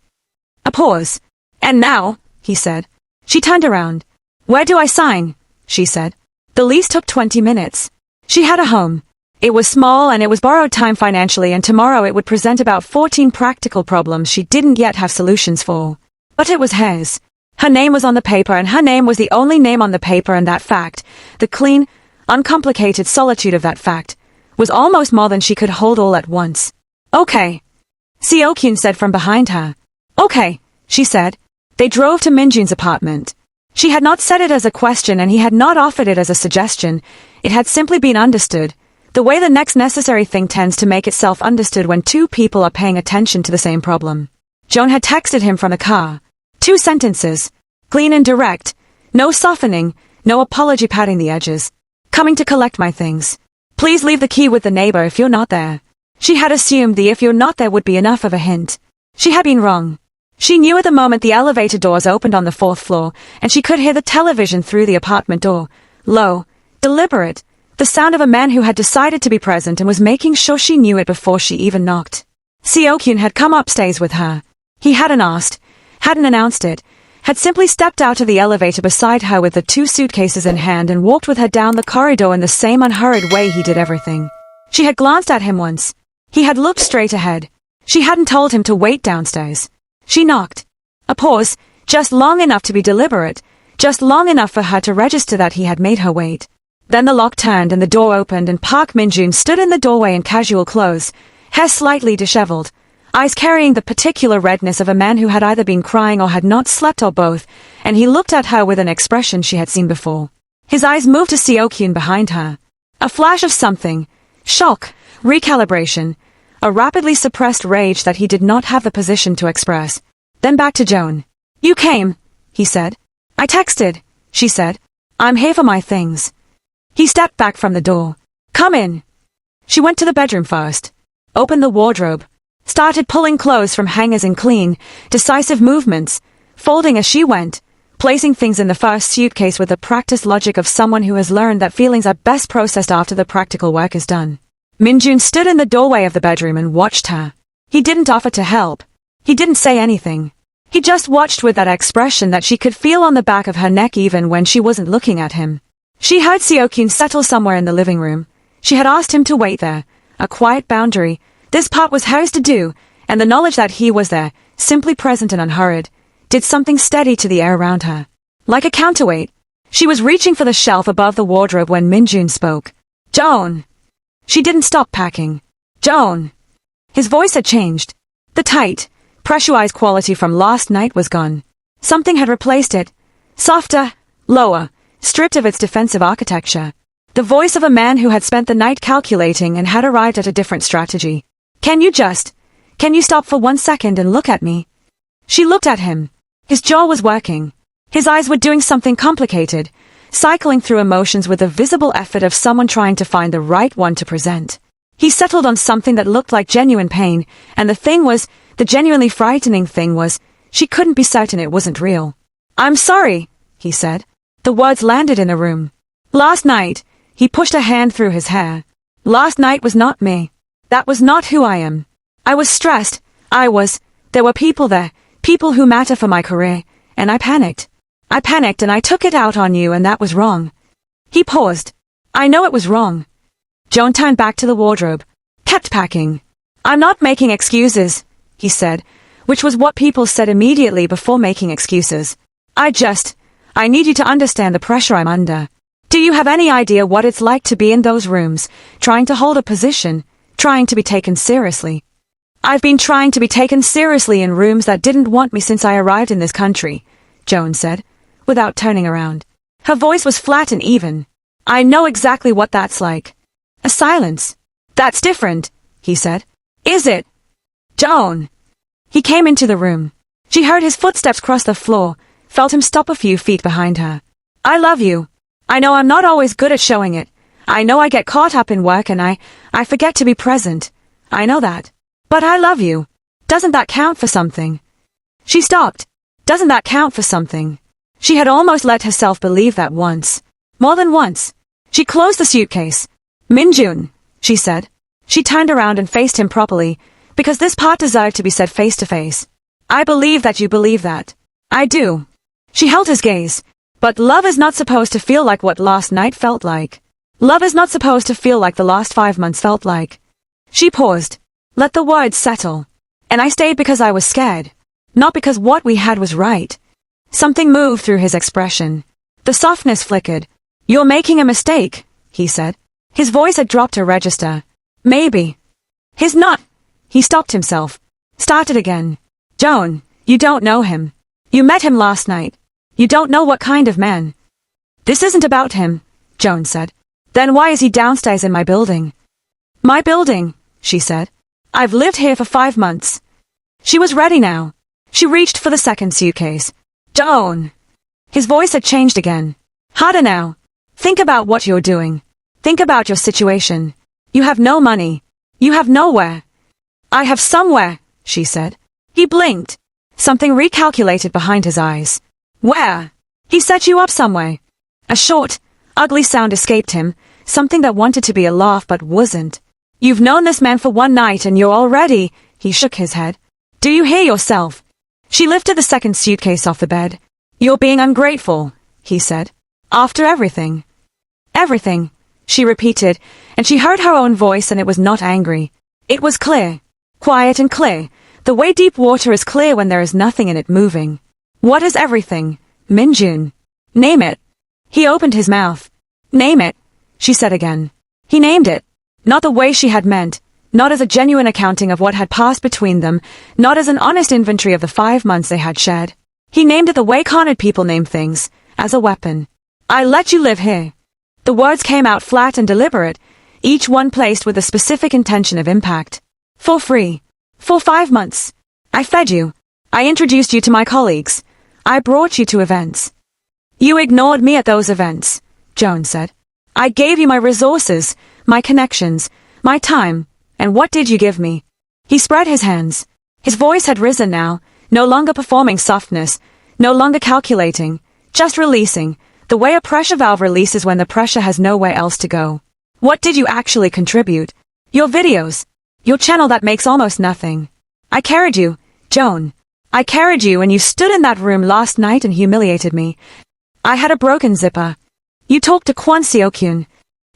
A pause. "And now," he said. She turned around. "Where do I sign?" she said. The lease took 20 minutes. She had a home. It was small and it was borrowed time financially, and tomorrow it would present about 14 practical problems she didn't yet have solutions for. But it was hers. Her name was on the paper and her name was the only name on the paper, and that fact, the clean, uncomplicated solitude of that fact, was almost more than she could hold all at once. "Okay," Seo-kyun said from behind her. "Okay," she said. They drove to Minjun's apartment. She had not said it as a question and he had not offered it as a suggestion. It had simply been understood. The way the next necessary thing tends to make itself understood when two people are paying attention to the same problem. Joan had texted him from the car. 2 sentences. Clean and direct. No softening, no apology padding the edges. "Coming to collect my things. Please leave the key with the neighbor if you're not there." She had assumed the "if you're not there" would be enough of a hint. She had been wrong. She knew at the moment the elevator doors opened on the 4th floor, and she could hear the television through the apartment door. Low, deliberate. The sound of a man who had decided to be present and was making sure she knew it before she even knocked. Seo-kyun had come upstairs with her. He hadn't asked, hadn't announced it, had simply stepped out of the elevator beside her with the 2 suitcases in hand and walked with her down the corridor in the same unhurried way he did everything. She had glanced at him once. He had looked straight ahead. She hadn't told him to wait downstairs. She knocked. A pause, just long enough to be deliberate, just long enough for her to register that he had made her wait. Then the lock turned and the door opened and Park Min-jun stood in the doorway in casual clothes, hair slightly disheveled, eyes carrying the particular redness of a man who had either been crying or had not slept or both, and he looked at her with an expression she had seen before. His eyes moved to Seo-kyun behind her. A flash of something. Shock, recalibration, a rapidly suppressed rage that he did not have the position to express. Then back to Joan. You came, he said. I texted, she said. I'm here for my things. He stepped back from the door. Come in. She went to the bedroom first, opened the wardrobe, started pulling clothes from hangers in clean, decisive movements, folding as she went, placing things in the first suitcase with the practiced logic of someone who has learned that feelings are best processed after the practical work is done. Minjun stood in the doorway of the bedroom and watched her. He didn't offer to help. He didn't say anything. He just watched with that expression that she could feel on the back of her neck even when she wasn't looking at him. She heard Seokyun settle somewhere in the living room. She had asked him to wait there, a quiet boundary. This part was hers to do, and the knowledge that he was there, simply present and unhurried, did something steady to the air around her. Like a counterweight. She was reaching for the shelf above the wardrobe when Minjun spoke. Joan! She didn't stop packing. Joan! His voice had changed. The tight, pressurized quality from last night was gone. Something had replaced it. Softer, lower, stripped of its defensive architecture. The voice of a man who had spent the night calculating and had arrived at a different strategy. Can you stop for 1 second and look at me? She looked at him. His jaw was working. His eyes were doing something complicated, cycling through emotions with the visible effort of someone trying to find the right one to present. He settled on something that looked like genuine pain, and the genuinely frightening thing was, she couldn't be certain it wasn't real. I'm sorry, he said. The words landed in the room. Last night, he pushed a hand through his hair. Last night was not me. That was not who I am. I was stressed. There were people there, people who matter for my career, and I panicked. I panicked and I took it out on you and that was wrong. He paused. I know it was wrong. Joan turned back to the wardrobe, kept packing. I'm not making excuses, he said, which was what people said immediately before making excuses. I need you to understand the pressure I'm under. Do you have any idea what it's like to be in those rooms, trying to hold a position, trying to be taken seriously? I've been trying to be taken seriously in rooms that didn't want me since I arrived in this country, Joan said, without turning around. Her voice was flat and even. I know exactly what that's like. A silence. That's different, he said. Is it? Joan. He came into the room. She heard his footsteps cross the floor, felt him stop a few feet behind her. I love you. I know I'm not always good at showing it. I know I get caught up in work and I forget to be present. I know that. But I love you. Doesn't that count for something? She stopped. Doesn't that count for something? She had almost let herself believe that once. More than once. She closed the suitcase. Minjun, she said. She turned around and faced him properly, because this part deserved to be said face to face. I believe that you believe that. I do. She held his gaze. But love is not supposed to feel like what last night felt like. Love is not supposed to feel like the last 5 months felt like. She paused. Let the words settle. And I stayed because I was scared. Not because what we had was right. Something moved through his expression. The softness flickered. You're making a mistake, he said. His voice had dropped a register. Maybe. His not. He stopped himself. Started again. Joan, you don't know him. You met him last night. You don't know what kind of man. This isn't about him, Joan said. Then why is he downstairs in my building? My building, she said. I've lived here for 5 months. She was ready now. She reached for the second suitcase. Joan. His voice had changed again. Harder now. Think about what you're doing. Think about your situation. You have no money. You have nowhere. I have somewhere, she said. He blinked. Something recalculated behind his eyes. Where? He set you up somewhere. A short, ugly sound escaped him, something that wanted to be a laugh but wasn't. You've known this man for 1 night and you're already... He shook his head. Do you hear yourself? She lifted the second suitcase off the bed. You're being ungrateful, he said. After everything. Everything, she repeated, and she heard her own voice and it was not angry. It was clear. Quiet and clear. The way deep water is clear when there is nothing in it moving. What is everything, Minjun? Name it. He opened his mouth. Name it, she said again. He named it. Not the way she had meant. Not as a genuine accounting of what had passed between them. Not as an honest inventory of the 5 months they had shared. He named it the way cornered people name things. As a weapon. I let you live here. The words came out flat and deliberate, each one placed with a specific intention of impact. For free. For 5 months. I fed you. I introduced you to my colleagues. I brought you to events. You ignored me at those events, Joan said. I gave you my resources, my connections, my time, and what did you give me? He spread his hands. His voice had risen now, no longer performing softness, no longer calculating, just releasing, the way a pressure valve releases when the pressure has nowhere else to go. What did you actually contribute? Your videos. Your channel that makes almost nothing. I carried you, Joan. I carried you and you stood in that room last night and humiliated me. I had a broken zipper. You talked to Kwon Seo-kyun.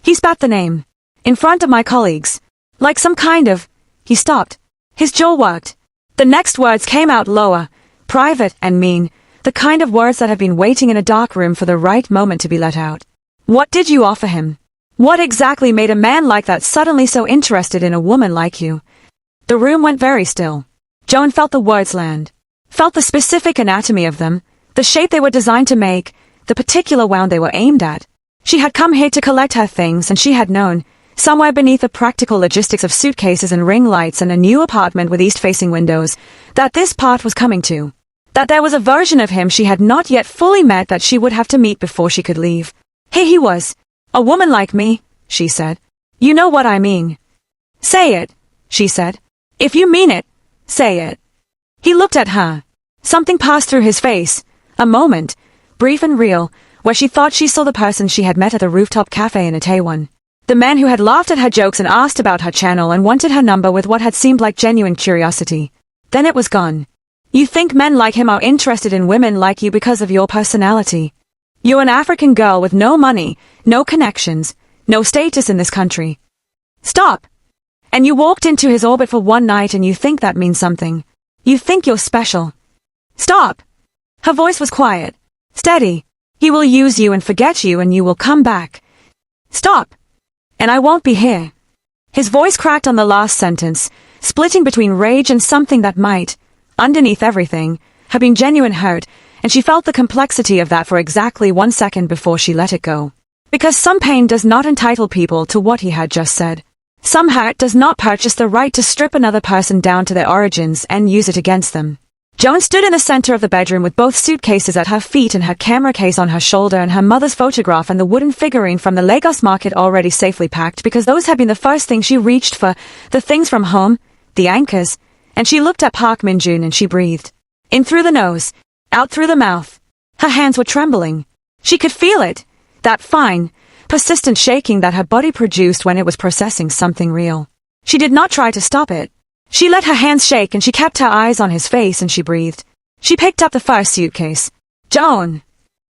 He spat the name. In front of my colleagues. Like some kind of... He stopped. His jaw worked. The next words came out lower, private and mean, the kind of words that have been waiting in a dark room for the right moment to be let out. What did you offer him? What exactly made a man like that suddenly so interested in a woman like you? The room went very still. Joan felt the words land. Felt the specific anatomy of them, the shape they were designed to make, the particular wound they were aimed at. She had come here to collect her things and she had known, somewhere beneath the practical logistics of suitcases and ring lights and a new apartment with east-facing windows, that this part was coming to. That there was a version of him she had not yet fully met that she would have to meet before she could leave. Here he was. A woman like me, she said. You know what I mean. Say it, she said. If you mean it, say it. He looked at her. Something passed through his face. A moment, brief and real, where she thought she saw the person she had met at the rooftop cafe in Itaewon. The man who had laughed at her jokes and asked about her channel and wanted her number with what had seemed like genuine curiosity. Then it was gone. You think men like him are interested in women like you because of your personality. You're an African girl with no money, no connections, no status in this country. Stop! And you walked into his orbit for one night and you think that means something. You think you're special. Stop! Her voice was quiet, steady. He will use you and forget you and you will come back. Stop! And I won't be here. His voice cracked on the last sentence, splitting between rage and something that might, underneath everything, have been genuine hurt, and she felt the complexity of that for exactly 1 second before she let it go. Because some pain does not entitle people to what he had just said. Some hurt does not purchase the right to strip another person down to their origins and use it against them. Joan stood in the center of the bedroom with both suitcases at her feet and her camera case on her shoulder and her mother's photograph and the wooden figurine from the Lagos market already safely packed because those had been the first thing she reached for, the things from home, the anchors, and she looked at Park Min-jun and she breathed. In through the nose, out through the mouth. Her hands were trembling. She could feel it, that fine, persistent shaking that her body produced when it was processing something real. She did not try to stop it. She let her hands shake and she kept her eyes on his face and she breathed. She picked up the first suitcase. Joan!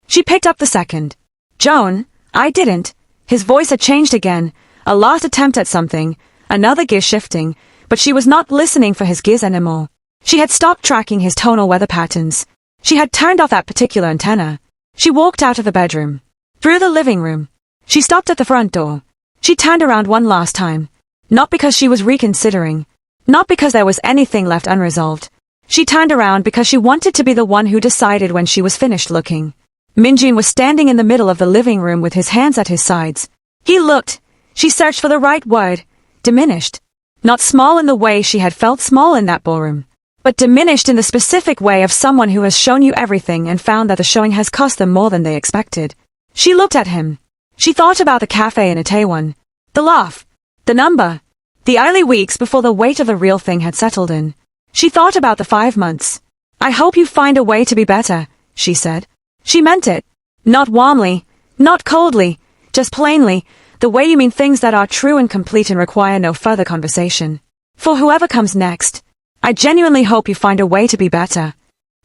She picked up the second. Joan, I didn't. His voice had changed again, a last attempt at something, another gear shifting, but she was not listening for his gears anymore. She had stopped tracking his tonal weather patterns. She had turned off that particular antenna. She walked out of the bedroom. Through the living room. She stopped at the front door. She turned around one last time. Not because she was reconsidering. Not because there was anything left unresolved. She turned around because she wanted to be the one who decided when she was finished looking. Min-jun was standing in the middle of the living room with his hands at his sides. He looked. She searched for the right word. Diminished. Not small in the way she had felt small in that ballroom, but diminished in the specific way of someone who has shown you everything and found that the showing has cost them more than they expected. She looked at him. She thought about the cafe in Itaewon. The laugh. The number. The early weeks before the weight of the real thing had settled in. She thought about the 5 months. I hope you find a way to be better, she said. She meant it. Not warmly, not coldly, just plainly, the way you mean things that are true and complete and require no further conversation. For whoever comes next, I genuinely hope you find a way to be better.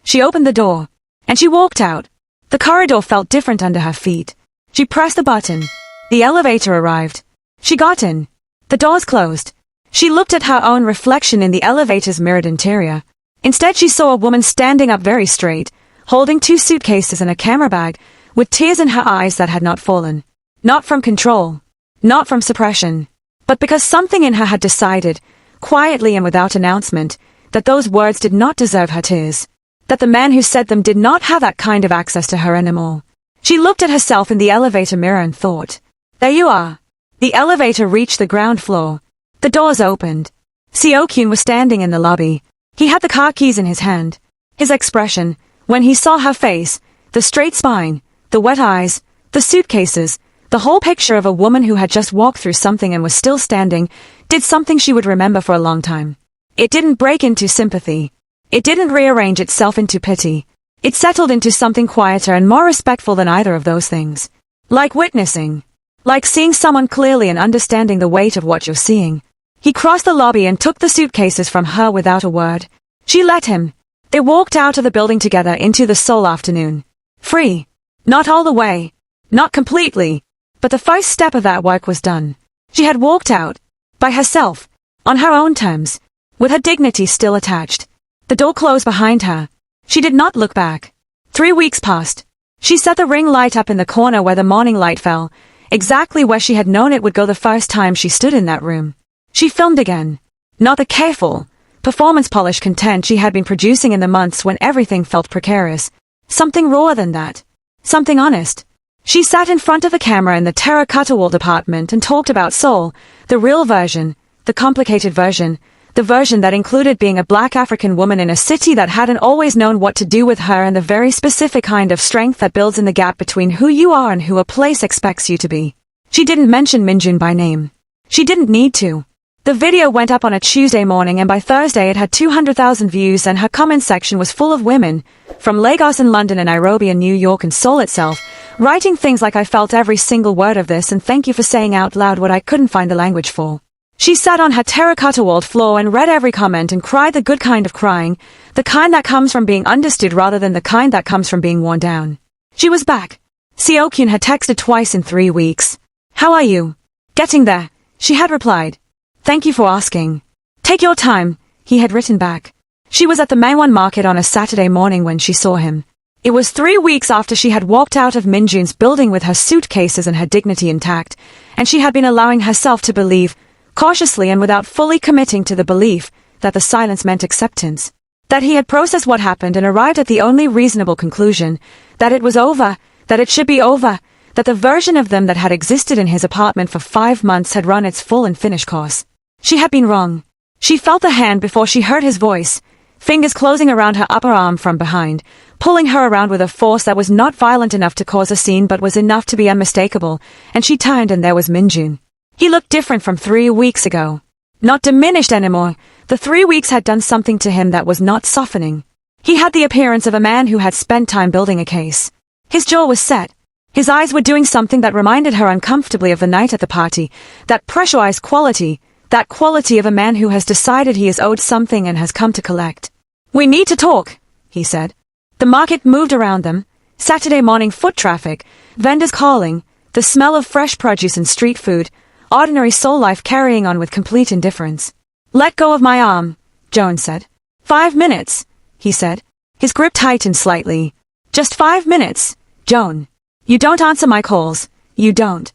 She opened the door, and she walked out. The corridor felt different under her feet. She pressed the button. The elevator arrived. She got in. The doors closed. She looked at her own reflection in the elevator's mirrored interior. Instead she saw a woman standing up very straight, holding 2 suitcases and a camera bag, with tears in her eyes that had not fallen. Not from control. Not from suppression. But because something in her had decided, quietly and without announcement, that those words did not deserve her tears. That the man who said them did not have that kind of access to her anymore. She looked at herself in the elevator mirror and thought, there you are. The elevator reached the ground floor. The doors opened. Seo-kyun was standing in the lobby. He had the car keys in his hand. His expression, when he saw her face, the straight spine, the wet eyes, the suitcases, the whole picture of a woman who had just walked through something and was still standing, did something she would remember for a long time. It didn't break into sympathy. It didn't rearrange itself into pity. It settled into something quieter and more respectful than either of those things. Like witnessing. Like seeing someone clearly and understanding the weight of what you're seeing. He crossed the lobby and took the suitcases from her without a word. She let him. They walked out of the building together into the Seoul afternoon. Free. Not all the way. Not completely. But the first step of that work was done. She had walked out. By herself. On her own terms. With her dignity still attached. The door closed behind her. She did not look back. 3 weeks passed. She set the ring light up in the corner where the morning light fell, exactly where she had known it would go the first time she stood in that room. She filmed again. Not the careful, performance-polished content she had been producing in the months when everything felt precarious. Something rawer than that. Something honest. She sat in front of the camera in the terracotta wall department and talked about Seoul, the real version, the complicated version, the version that included being a black African woman in a city that hadn't always known what to do with her, and the very specific kind of strength that builds in the gap between who you are and who a place expects you to be. She didn't mention Minjun by name. She didn't need to. The video went up on a Tuesday morning and by Thursday it had 200,000 views, and her comment section was full of women, from Lagos and London and Nairobi and New York and Seoul itself, writing things like, "I felt every single word of this and thank you for saying out loud what I couldn't find the language for." She sat on her terracotta-walled floor and read every comment and cried the good kind of crying, the kind that comes from being understood rather than the kind that comes from being worn down. She was back. Seo-kyun had texted twice in 3 weeks. "How are you?" "Getting there," she had replied. "Thank you for asking." "Take your time," he had written back. She was at the Mangwon market on a Saturday morning when she saw him. It was 3 weeks after she had walked out of Minjun's building with her suitcases and her dignity intact, and she had been allowing herself to believe, cautiously and without fully committing to the belief, that the silence meant acceptance. That he had processed what happened and arrived at the only reasonable conclusion, that it was over, that it should be over, that the version of them that had existed in his apartment for 5 months had run its full and finished course. She had been wrong. She felt the hand before she heard his voice, fingers closing around her upper arm from behind, pulling her around with a force that was not violent enough to cause a scene but was enough to be unmistakable, and she turned and there was Minjun. He looked different from 3 weeks ago. Not diminished anymore. The 3 weeks had done something to him that was not softening. He had the appearance of a man who had spent time building a case. His jaw was set. His eyes were doing something that reminded her uncomfortably of the night at the party, that pressurized quality, that quality of a man who has decided he is owed something and has come to collect. "We need to talk," he said. The market moved around them. Saturday morning foot traffic, vendors calling, the smell of fresh produce and street food, ordinary Seoul life carrying on with complete indifference. "Let go of my arm," Joan said. 5 minutes, he said. His grip tightened slightly. "Just 5 minutes, Joan. You don't answer my calls. You don't.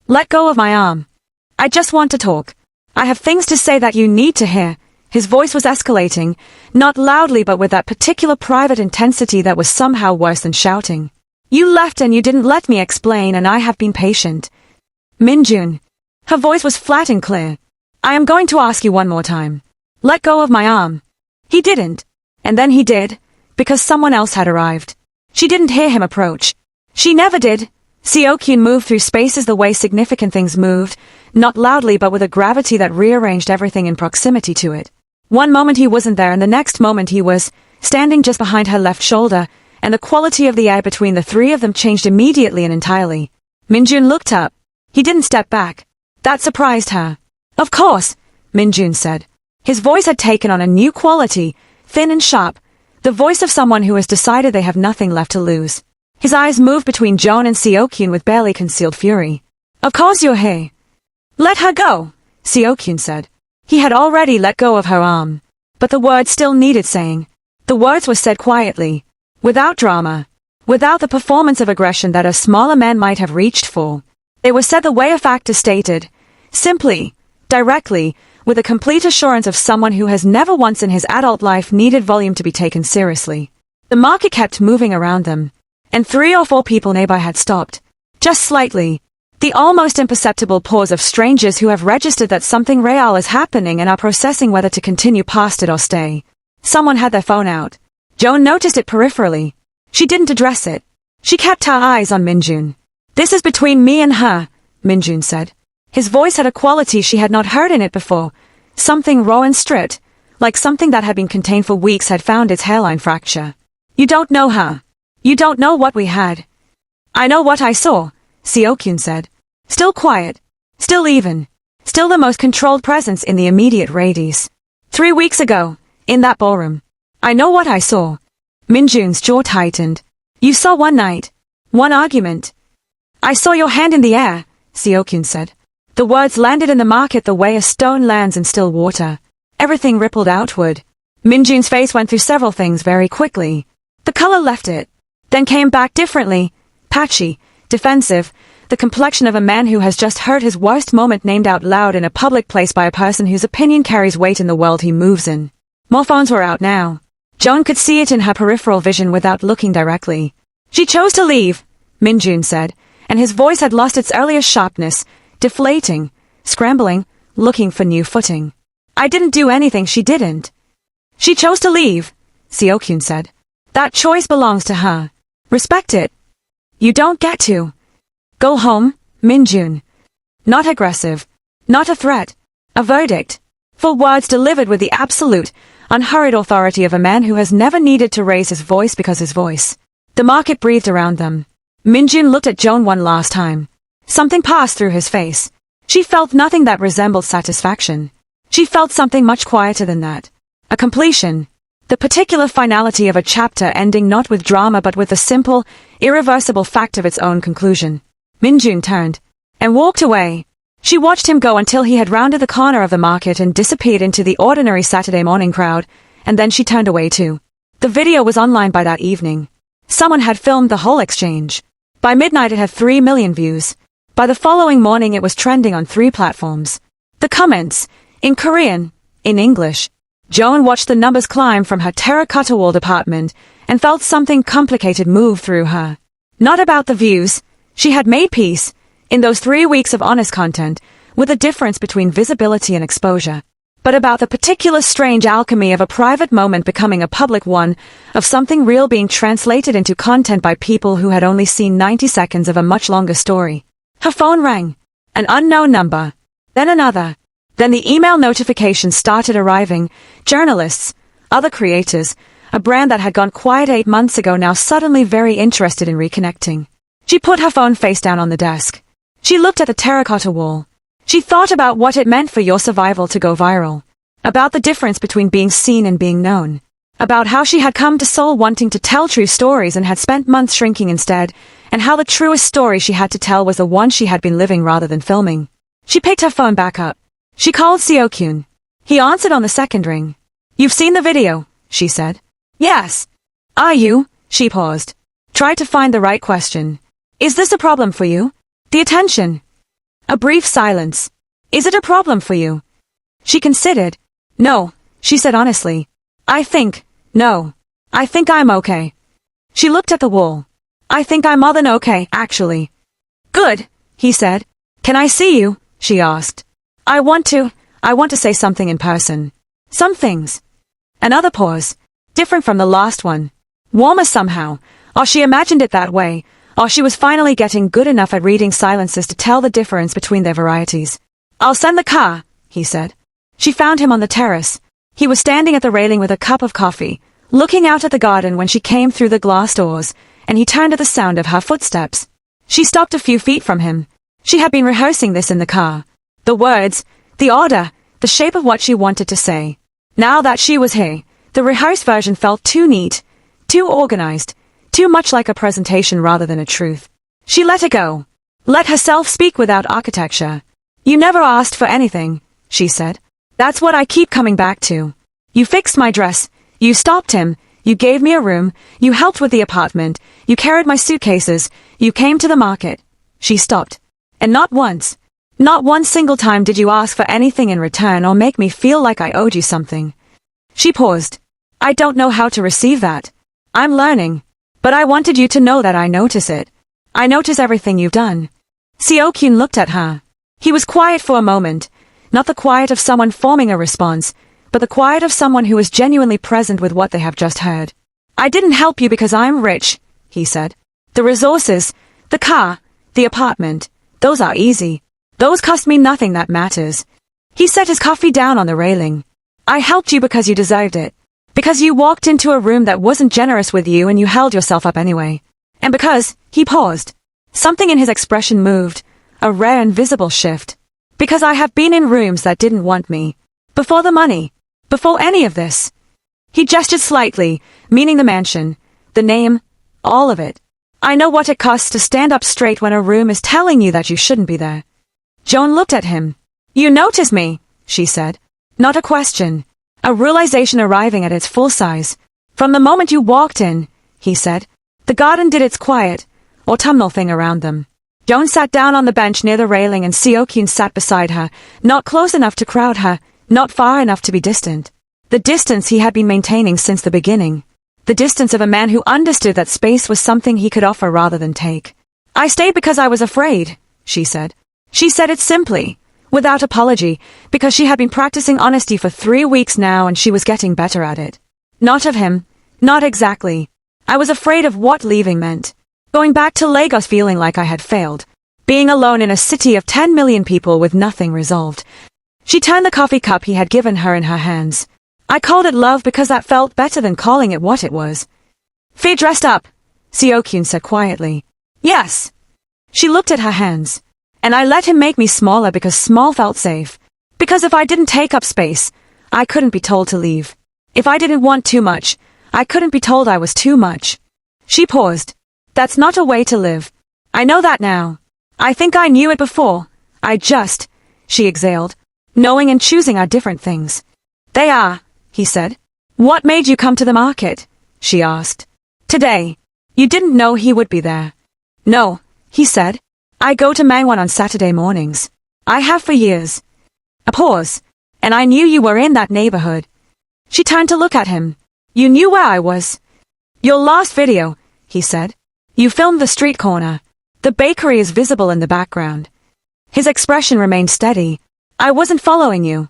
Let go of my arm. I just want to talk. I have things to say that you need to hear." His voice was escalating, not loudly but with that particular private intensity that was somehow worse than shouting. "You left and you didn't let me explain, and I have been patient. Minjun." Her voice was flat and clear. "I am going to ask you one more time. Let go of my arm." He didn't. And then he did, because someone else had arrived. She didn't hear him approach. She never did. Seo-kyun moved through spaces the way significant things moved, not loudly but with a gravity that rearranged everything in proximity to it. One moment he wasn't there and the next moment he was, standing just behind her left shoulder, and the quality of the air between the three of them changed immediately and entirely. Minjun looked up. He didn't step back. That surprised her. "Of course," Minjun said. His voice had taken on a new quality, thin and sharp, the voice of someone who has decided they have nothing left to lose. His eyes moved between Joan and Seo-kyun with barely concealed fury. "Of course you're here." "Let her go," Seo-kyun said. He had already let go of her arm. But the words still needed saying. The words were said quietly, without drama, without the performance of aggression that a smaller man might have reached for. They were said the way a fact is stated, simply, directly, with a complete assurance of someone who has never once in his adult life needed volume to be taken seriously. The market kept moving around them, and 3 or 4 people nearby had stopped. Just slightly. The almost imperceptible pause of strangers who have registered that something real is happening and are processing whether to continue past it or stay. Someone had their phone out. Joan noticed it peripherally. She didn't address it. She kept her eyes on Minjun. "This is between me and her," Minjun said. His voice had a quality she had not heard in it before. Something raw and stripped, like something that had been contained for weeks had found its hairline fracture. "You don't know her. You don't know what we had." "I know what I saw," Seokyun said. Still quiet. Still even. Still the most controlled presence in the immediate radius. 3 weeks ago, in that ballroom. "I know what I saw." Minjun's jaw tightened. "You saw one night. One argument." "I saw your hand in the air," Seokyun said. The words landed in the market the way a stone lands in still water. Everything rippled outward. Minjun's face went through several things very quickly. The color left it, then came back differently, patchy, defensive, the complexion of a man who has just heard his worst moment named out loud in a public place by a person whose opinion carries weight in the world he moves in. More phones were out now. Joan could see it in her peripheral vision without looking directly. "She chose to leave," Minjun said, and his voice had lost its earlier sharpness, deflating, scrambling, looking for new footing. "I didn't do anything she didn't." "She chose to leave," Seokyun said. "That choice belongs to her. Respect it. You don't get to." "Go home, Minjun." Not aggressive. Not a threat. A verdict. Full words delivered with the absolute, unhurried authority of a man who has never needed to raise his voice because his voice. The market breathed around them. Minjun looked at Joan one last time. Something passed through his face. She felt nothing that resembled satisfaction. She felt something much quieter than that. A completion. The particular finality of a chapter ending not with drama but with the simple, irreversible fact of its own conclusion. Minjun turned and walked away. She watched him go until he had rounded the corner of the market and disappeared into the ordinary Saturday morning crowd, and then she turned away too. The video was online by that evening. Someone had filmed the whole exchange. By midnight it had 3 million views. By the following morning it was trending on 3 platforms. The comments, in Korean, in English. Joan watched the numbers climb from her terracotta walled apartment and felt something complicated move through her. Not about the views. She had made peace, in those 3 weeks of honest content, with the difference between visibility and exposure. But about the particular strange alchemy of a private moment becoming a public one, of something real being translated into content by people who had only seen 90 seconds of a much longer story. Her phone rang. An unknown number. Then another. Then the email notifications started arriving. Journalists, other creators, a brand that had gone quiet 8 months ago now suddenly very interested in reconnecting. She put her phone face down on the desk. She looked at the terracotta wall. She thought about what it meant for your survival to go viral. About the difference between being seen and being known. About how she had come to Seoul wanting to tell true stories and had spent months shrinking instead, and how the truest story she had to tell was the one she had been living rather than filming. She picked her phone back up. She called Seokyun. He answered on the second ring. "You've seen the video," she said. "Yes." "Are you?" She paused. Tried to find the right question. "Is this a problem for you?" "The attention." A brief silence. "Is it a problem for you?" She considered. "No," she said honestly. No. I think I'm okay." She looked at the wall. "I think I'm more than okay, actually." "Good," he said. "Can I see you?" she asked. I want to say something in person. Some things." Another pause. Different from the last one. Warmer somehow, or she imagined it that way, or she was finally getting good enough at reading silences to tell the difference between their varieties. "I'll send the car," he said. She found him on the terrace. He was standing at the railing with a cup of coffee, looking out at the garden when she came through the glass doors, and he turned at the sound of her footsteps. She stopped a few feet from him. She had been rehearsing this in the car. The words, the order, the shape of what she wanted to say. Now that she was here, the rehearsed version felt too neat, too organized, too much like a presentation rather than a truth. She let it go. Let herself speak without architecture. "You never asked for anything," she said. "That's what I keep coming back to. You fixed my dress, you stopped him, you gave me a room, you helped with the apartment, you carried my suitcases, you came to the market." She stopped. "And not once, not one single time did you ask for anything in return or make me feel like I owed you something." She paused. "I don't know how to receive that. I'm learning. But I wanted you to know that I notice it. I notice everything you've done." Seo-kyun looked at her. He was quiet for a moment, not the quiet of someone forming a response, but the quiet of someone who is genuinely present with what they have just heard. I didn't help you because I'm rich, he said. The resources, the car, the apartment, those are easy. Those cost me nothing that matters. He set his coffee down on the railing. I helped you because you deserved it. Because you walked into a room that wasn't generous with you and you held yourself up anyway. And because, he paused. Something in his expression moved, a rare and visible shift. Because I have been in rooms that didn't want me. Before the money. Before any of this. He gestured slightly, meaning the mansion, the name, all of it. I know what it costs to stand up straight when a room is telling you that you shouldn't be there. Joan looked at him. You notice me, she said. Not a question. A realization arriving at its full size. From the moment you walked in, he said, the garden did its quiet, autumnal thing around them. Joan sat down on the bench near the railing and Seo-kyun sat beside her, not close enough to crowd her, not far enough to be distant. The distance he had been maintaining since the beginning. The distance of a man who understood that space was something he could offer rather than take. I stayed because I was afraid, she said. She said it simply, without apology, because she had been practicing honesty for 3 weeks now and she was getting better at it. Not of him, not exactly. I was afraid of what leaving meant. Going back to Lagos feeling like I had failed. Being alone in a city of 10 million people with nothing resolved. She turned the coffee cup he had given her in her hands. I called it love because that felt better than calling it what it was. Fee dressed up, Seo-kyun said quietly. Yes. She looked at her hands. And I let him make me smaller because small felt safe. Because if I didn't take up space, I couldn't be told to leave. If I didn't want too much, I couldn't be told I was too much. She paused. That's not a way to live. I know that now. I think I knew it before. She exhaled. Knowing and choosing are different things. They are, he said. What made you come to the market? She asked. Today. You didn't know he would be there. No, he said. I go to Mangwon on Saturday mornings. I have for years. A pause. And I knew you were in that neighborhood. She turned to look at him. You knew where I was. Your last video, he said. You filmed the street corner. The bakery is visible in the background. His expression remained steady. I wasn't following you.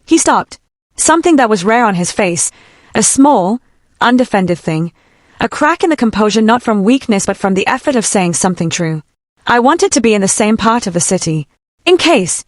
He stopped. Something that was rare on his face. A small, undefended thing. A crack in the composure not from weakness but from the effort of saying something true. I wanted to be in the same part of the city. In case.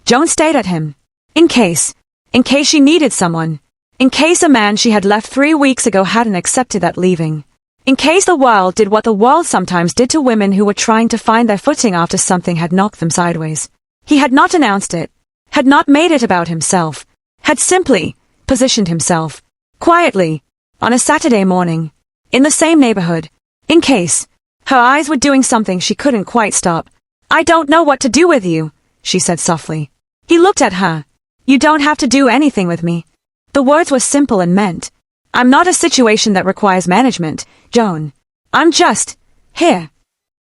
Joan stared at him. In case. In case she needed someone. In case a man she had left 3 weeks ago hadn't accepted that leaving. In case the world did what the world sometimes did to women who were trying to find their footing after something had knocked them sideways. He had not announced it. Had not made it about himself. Had simply positioned himself. Quietly. On a Saturday morning. In the same neighborhood. In case. Her eyes were doing something she couldn't quite stop. I don't know what to do with you, she said softly. He looked at her. You don't have to do anything with me. The words were simple and meant. I'm not a situation that requires management, Joan. I'm just here.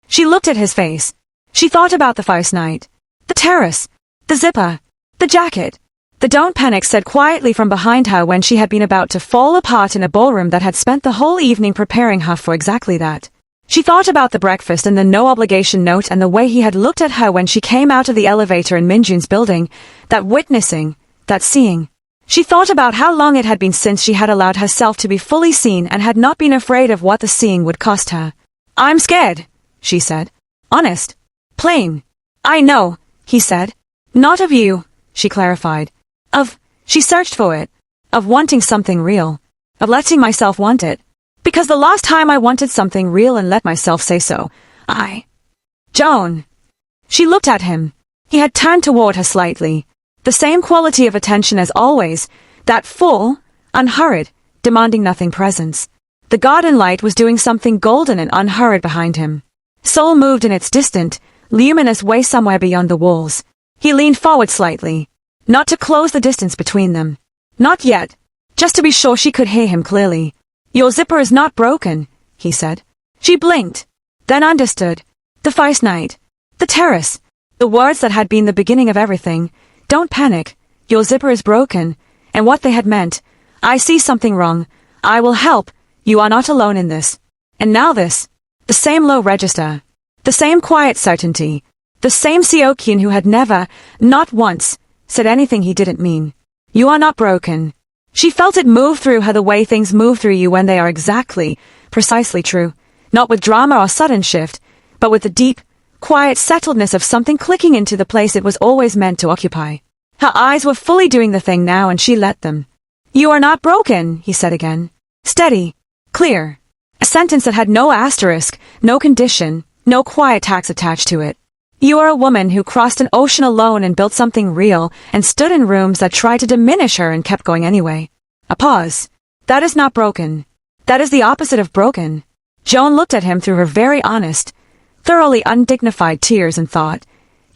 She looked at his face. She thought about the first night. The terrace. The zipper. The jacket. The don't panic said quietly from behind her when she had been about to fall apart in a ballroom that had spent the whole evening preparing her for exactly that. She thought about the breakfast and the no-obligation note and the way he had looked at her when she came out of the elevator in Minjun's building, that witnessing, that seeing. She thought about how long it had been since she had allowed herself to be fully seen and had not been afraid of what the seeing would cost her. I'm scared, she said. Honest. Plain. I know, he said. Not of you, she clarified. She searched for it. Of wanting something real. Of letting myself want it. Because the last time I wanted something real and let myself say so, Joan. She looked at him. He had turned toward her slightly. The same quality of attention as always, that full, unhurried, demanding nothing presence. The garden light was doing something golden and unhurried behind him. Soul moved in its distant, luminous way somewhere beyond the walls. He leaned forward slightly. Not to close the distance between them. Not yet. Just to be sure she could hear him clearly. Your zipper is not broken, he said. She blinked. Then understood. The first night. The terrace. The words that had been the beginning of everything. Don't panic. Your zipper is broken. And what they had meant. I see something wrong. I will help. You are not alone in this. And now this. The same low register. The same quiet certainty. The same Seokyun who had never, not once, said anything he didn't mean. You are not broken. She felt it move through her the way things move through you when they are exactly, precisely true. Not with drama or sudden shift, but with the deep, quiet settledness of something clicking into the place it was always meant to occupy. Her eyes were fully doing the thing now and she let them. You are not broken, he said again. Steady. Clear. A sentence that had no asterisk, no condition, no quiet tax attached to it. You are a woman who crossed an ocean alone and built something real and stood in rooms that tried to diminish her and kept going anyway. A pause. That is not broken. That is the opposite of broken. Joan looked at him through her very honest, thoroughly undignified tears and thought,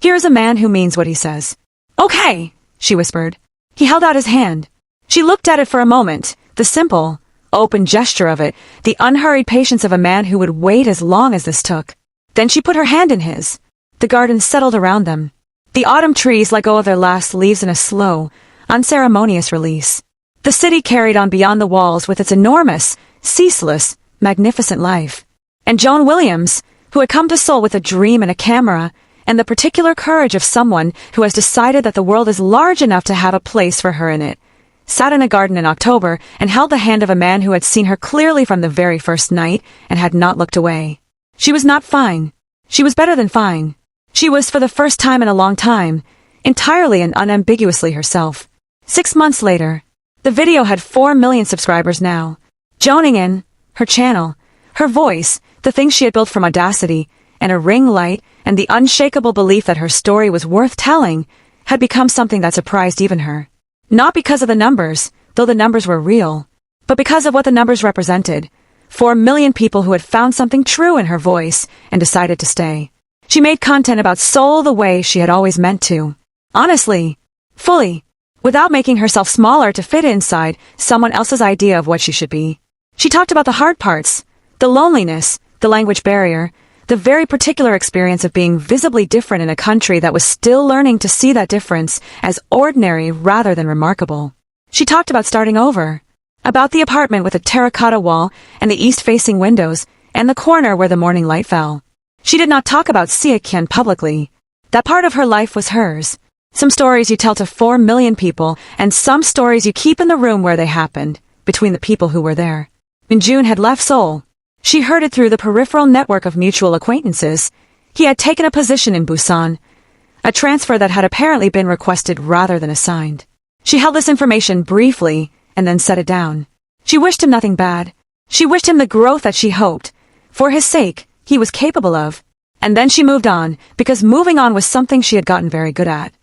here is a man who means what he says. Okay, she whispered. He held out his hand. She looked at it for a moment, the simple, open gesture of it, the unhurried patience of a man who would wait as long as this took. Then she put her hand in his. The garden settled around them. The autumn trees let go of their last leaves in a slow, unceremonious release. The city carried on beyond the walls with its enormous, ceaseless, magnificent life. And Joan Williams, who had come to Seoul with a dream and a camera, and the particular courage of someone who has decided that the world is large enough to have a place for her in it, sat in a garden in October and held the hand of a man who had seen her clearly from the very first night and had not looked away. She was not fine. She was better than fine. She was, for the first time in a long time, entirely and unambiguously herself. 6 months later, the video had 4 million subscribers now. Joaning in, her channel, her voice, the things she had built from audacity, and a ring light, and the unshakable belief that her story was worth telling, had become something that surprised even her. Not because of the numbers, though the numbers were real, but because of what the numbers represented. 4 million people who had found something true in her voice and decided to stay. She made content about Seoul the way she had always meant to. Honestly. Fully. Without making herself smaller to fit inside someone else's idea of what she should be. She talked about the hard parts, the loneliness, the language barrier, the very particular experience of being visibly different in a country that was still learning to see that difference as ordinary rather than remarkable. She talked about starting over. About the apartment with a terracotta wall and the east-facing windows and the corner where the morning light fell. She did not talk about Seokyun publicly. That part of her life was hers. Some stories you tell to 4 million people, and some stories you keep in the room where they happened, between the people who were there. When June had left Seoul, she heard it through the peripheral network of mutual acquaintances. He had taken a position in Busan, a transfer that had apparently been requested rather than assigned. She held this information briefly, and then set it down. She wished him nothing bad. She wished him the growth that she hoped, for his sake, he was capable of. And then she moved on, because moving on was something she had gotten very good at.